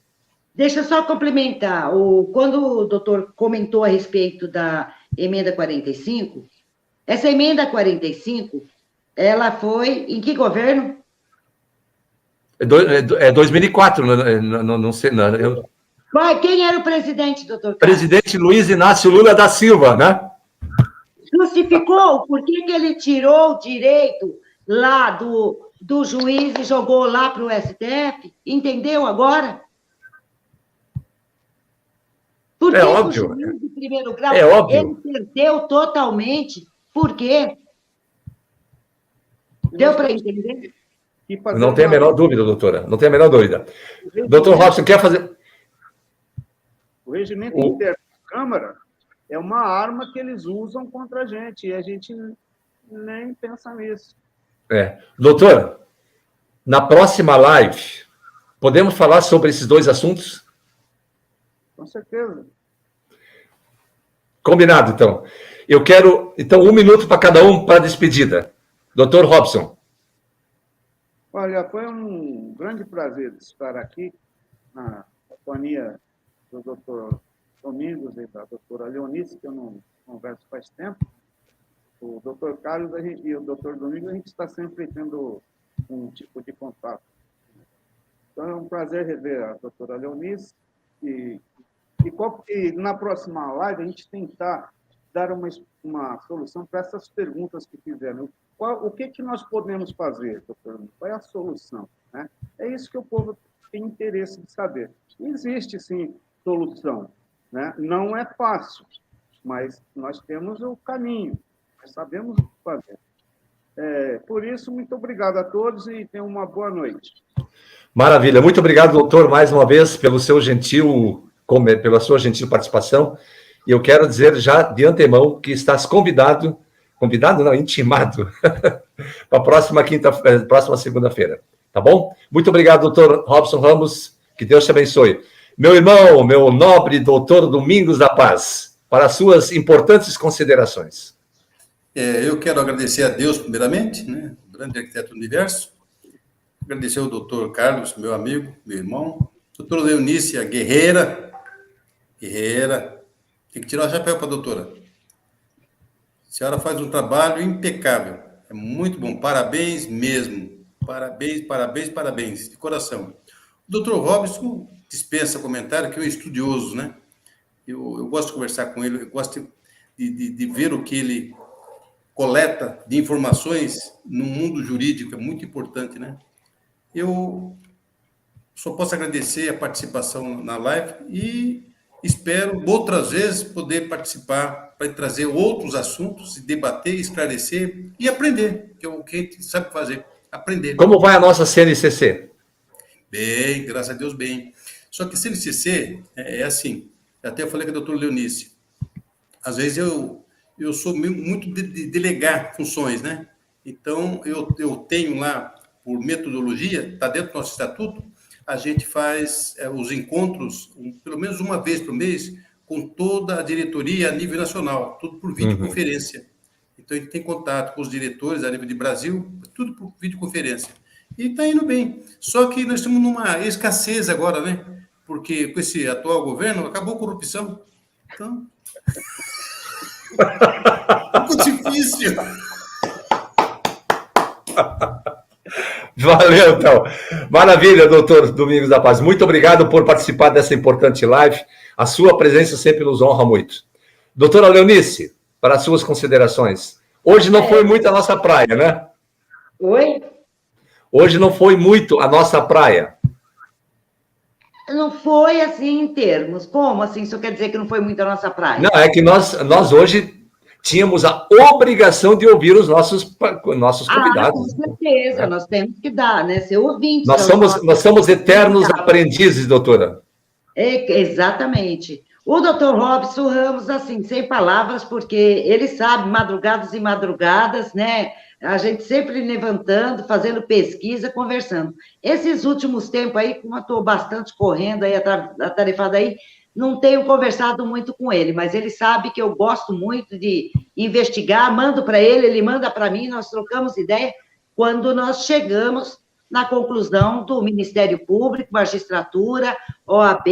Deixa eu só complementar. Quando o doutor comentou a respeito da emenda 45, essa emenda 45, ela foi em que governo? 2004, não sei. Não, quem era o presidente, doutor Carlos? Presidente Luiz Inácio Lula da Silva, né? Justificou por que ele tirou o direito lá do juiz e jogou lá para o STF? Entendeu agora? Por que óbvio. O juiz de primeiro grau, óbvio. Ele perdeu totalmente? Por quê? Deu para entender? Não tem a menor dúvida, doutora. Não tem a menor dúvida. Doutor Robson, quer fazer... O regimento interno da Câmara é uma arma que eles usam contra a gente, e a gente nem pensa nisso. Doutor, na próxima live, podemos falar sobre esses dois assuntos? Com certeza. Combinado, então. Eu quero, 1 minuto para cada um para a despedida. Doutor Robson. Olha, foi um grande prazer estar aqui na companhia do doutor Domingos e da doutora Leonice, que eu não converso faz tempo. O doutor Carlos e o doutor Domingos, a gente está sempre tendo um tipo de contato. Então, é um prazer rever a doutora Leonice e na próxima live a gente tentar dar uma solução para essas perguntas que fizeram. O que nós podemos fazer, doutor? Qual é a solução? Né? É isso que o povo tem interesse de saber. Existe, sim, solução. Né? Não é fácil, mas nós temos o caminho. Nós sabemos o que fazer. Por isso, muito obrigado a todos e tenham uma boa noite. Maravilha. Muito obrigado, doutor, mais uma vez, pela sua gentil participação. E eu quero dizer já de antemão que estás convidado não, intimado, para a próxima segunda-feira. Tá bom? Muito obrigado, doutor Robson Ramos. Que Deus te abençoe. Meu irmão, meu nobre doutor Domingos da Paz, para as suas importantes considerações. Eu quero agradecer a Deus, primeiramente, né? O grande arquiteto do universo. Agradecer ao doutor Carlos, meu amigo, meu irmão. Doutora Leonice, a guerreira. Tem que tirar o chapéu para a doutora. A senhora faz um trabalho impecável. É muito bom. Parabéns mesmo. Parabéns, de coração. O doutor Robson dispensa comentário, que é um estudioso, né? Eu gosto de conversar com ele, eu gosto de ver o que ele coleta de informações no mundo jurídico, é muito importante, né? Eu só posso agradecer a participação na live e espero outras vezes poder participar para trazer outros assuntos, e debater, esclarecer e aprender, que é o que a gente sabe fazer, aprender. Como vai a nossa CNCC? Bem, graças a Deus, bem. Só que CNCC é assim, até eu falei com a doutora Leonice, às vezes eu sou muito de delegar funções, né? Então, eu tenho lá, por metodologia, está dentro do nosso estatuto, a gente faz os encontros, pelo menos uma vez por mês, com toda a diretoria a nível nacional, tudo por videoconferência. Então, a gente tem contato com os diretores a nível de Brasil, tudo por videoconferência. E está indo bem. Só que nós estamos numa escassez agora, né? Porque com esse atual governo, acabou a corrupção. Então, ficou difícil. Valeu, então. Maravilha, doutor Domingos da Paz. Muito obrigado por participar dessa importante live. A sua presença sempre nos honra muito. Doutora Leonice, para as suas considerações. Hoje não foi muito a nossa praia, né? Oi? Hoje não foi muito a nossa praia. Não foi assim em termos. Como assim? Isso quer dizer que não foi muito a nossa praia? Não, é que nós hoje tínhamos a obrigação de ouvir os nossos convidados. Com certeza, nós temos que dar, né? Ser ouvinte. Nós somos eternos aprendizes, doutora. Exatamente. O doutor Robson Ramos, assim, sem palavras, porque ele sabe, madrugadas e madrugadas, né? A gente sempre levantando, fazendo pesquisa, conversando. Esses últimos tempos aí, como eu estou bastante correndo aí, atarefada aí, não tenho conversado muito com ele, mas ele sabe que eu gosto muito de investigar, mando para ele, ele manda para mim, nós trocamos ideia quando nós chegamos na conclusão do Ministério Público, magistratura, OAB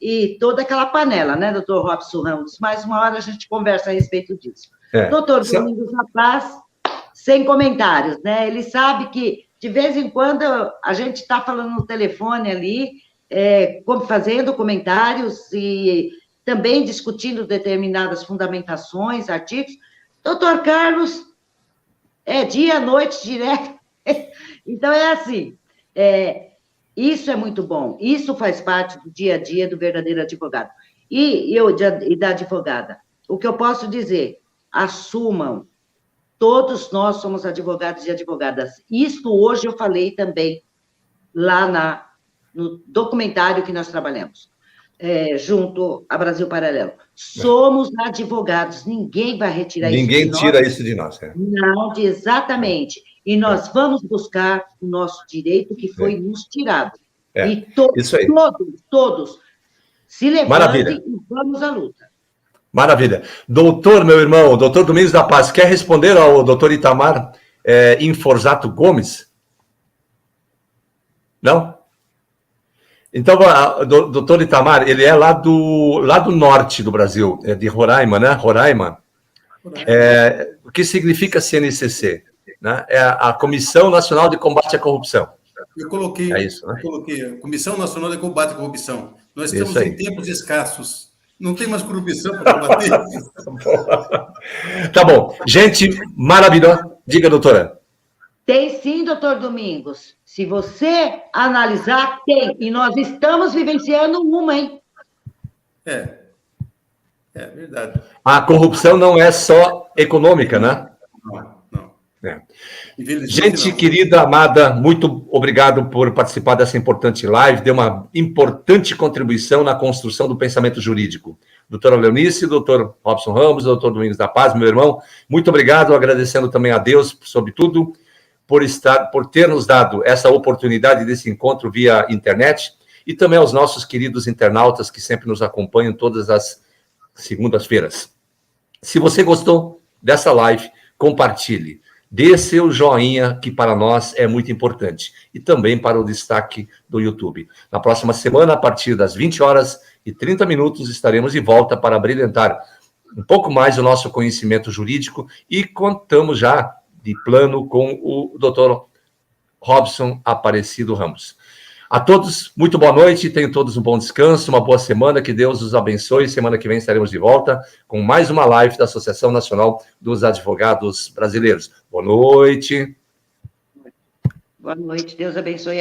e toda aquela panela, né, doutor Robson Ramos? Mais uma hora a gente conversa a respeito disso. Doutor Domingos da Paz, sem comentários, né? Ele sabe que, de vez em quando, a gente está falando no telefone ali, fazendo comentários e também discutindo determinadas fundamentações, artigos. Doutor Carlos, dia, noite, direto. Então, é assim, isso é muito bom, isso faz parte do dia a dia do verdadeiro advogado. E da advogada, o que eu posso dizer, assumam, todos nós somos advogados e advogadas. Isso hoje eu falei também lá no documentário que nós trabalhamos, junto a Brasil Paralelo. Somos advogados, ninguém vai retirar isso de nós. Ninguém tira isso de nós. Não, exatamente. E nós vamos buscar o nosso direito que foi nos tirado. E todos se levantem e vamos à luta. Maravilha. Doutor, meu irmão, doutor Domingos da Paz, quer responder ao doutor Itamar Inforzato Gomes? Não? Então, doutor Itamar, ele é lá do norte do Brasil, de Roraima, né? Roraima. O que significa CNCC? Né? É a Comissão Nacional de Combate à Corrupção. Eu coloquei, isso, né? Comissão Nacional de Combate à Corrupção. Nós estamos em tempos escassos. Não tem mais corrupção para combater. Tá bom. Gente maravilhosa. Diga, doutora. Tem sim, doutor Domingos. Se você analisar, tem. E nós estamos vivenciando uma, hein? É verdade. A corrupção não é só econômica, né? Não. Gente querida, amada, muito obrigado por participar dessa importante live, deu uma importante contribuição na construção do pensamento jurídico. Doutora Leonice, doutor Robson Ramos, doutor Domingos da Paz, meu irmão, muito obrigado, agradecendo também a Deus, sobretudo, por ter nos dado essa oportunidade desse encontro via internet, e também aos nossos queridos internautas que sempre nos acompanham todas as segundas-feiras. Se você gostou dessa live, compartilhe. Dê seu joinha, que para nós é muito importante. E também para o destaque do YouTube. Na próxima semana, a partir das 20h30, estaremos de volta para brilhantar um pouco mais o nosso conhecimento jurídico e contamos já de plano com o doutor Robson Aparecido Ramos. A todos, muito boa noite, tenham todos um bom descanso, uma boa semana, que Deus os abençoe. Semana que vem estaremos de volta com mais uma live da Associação Nacional dos Advogados Brasileiros. Boa noite. Boa noite, Deus abençoe a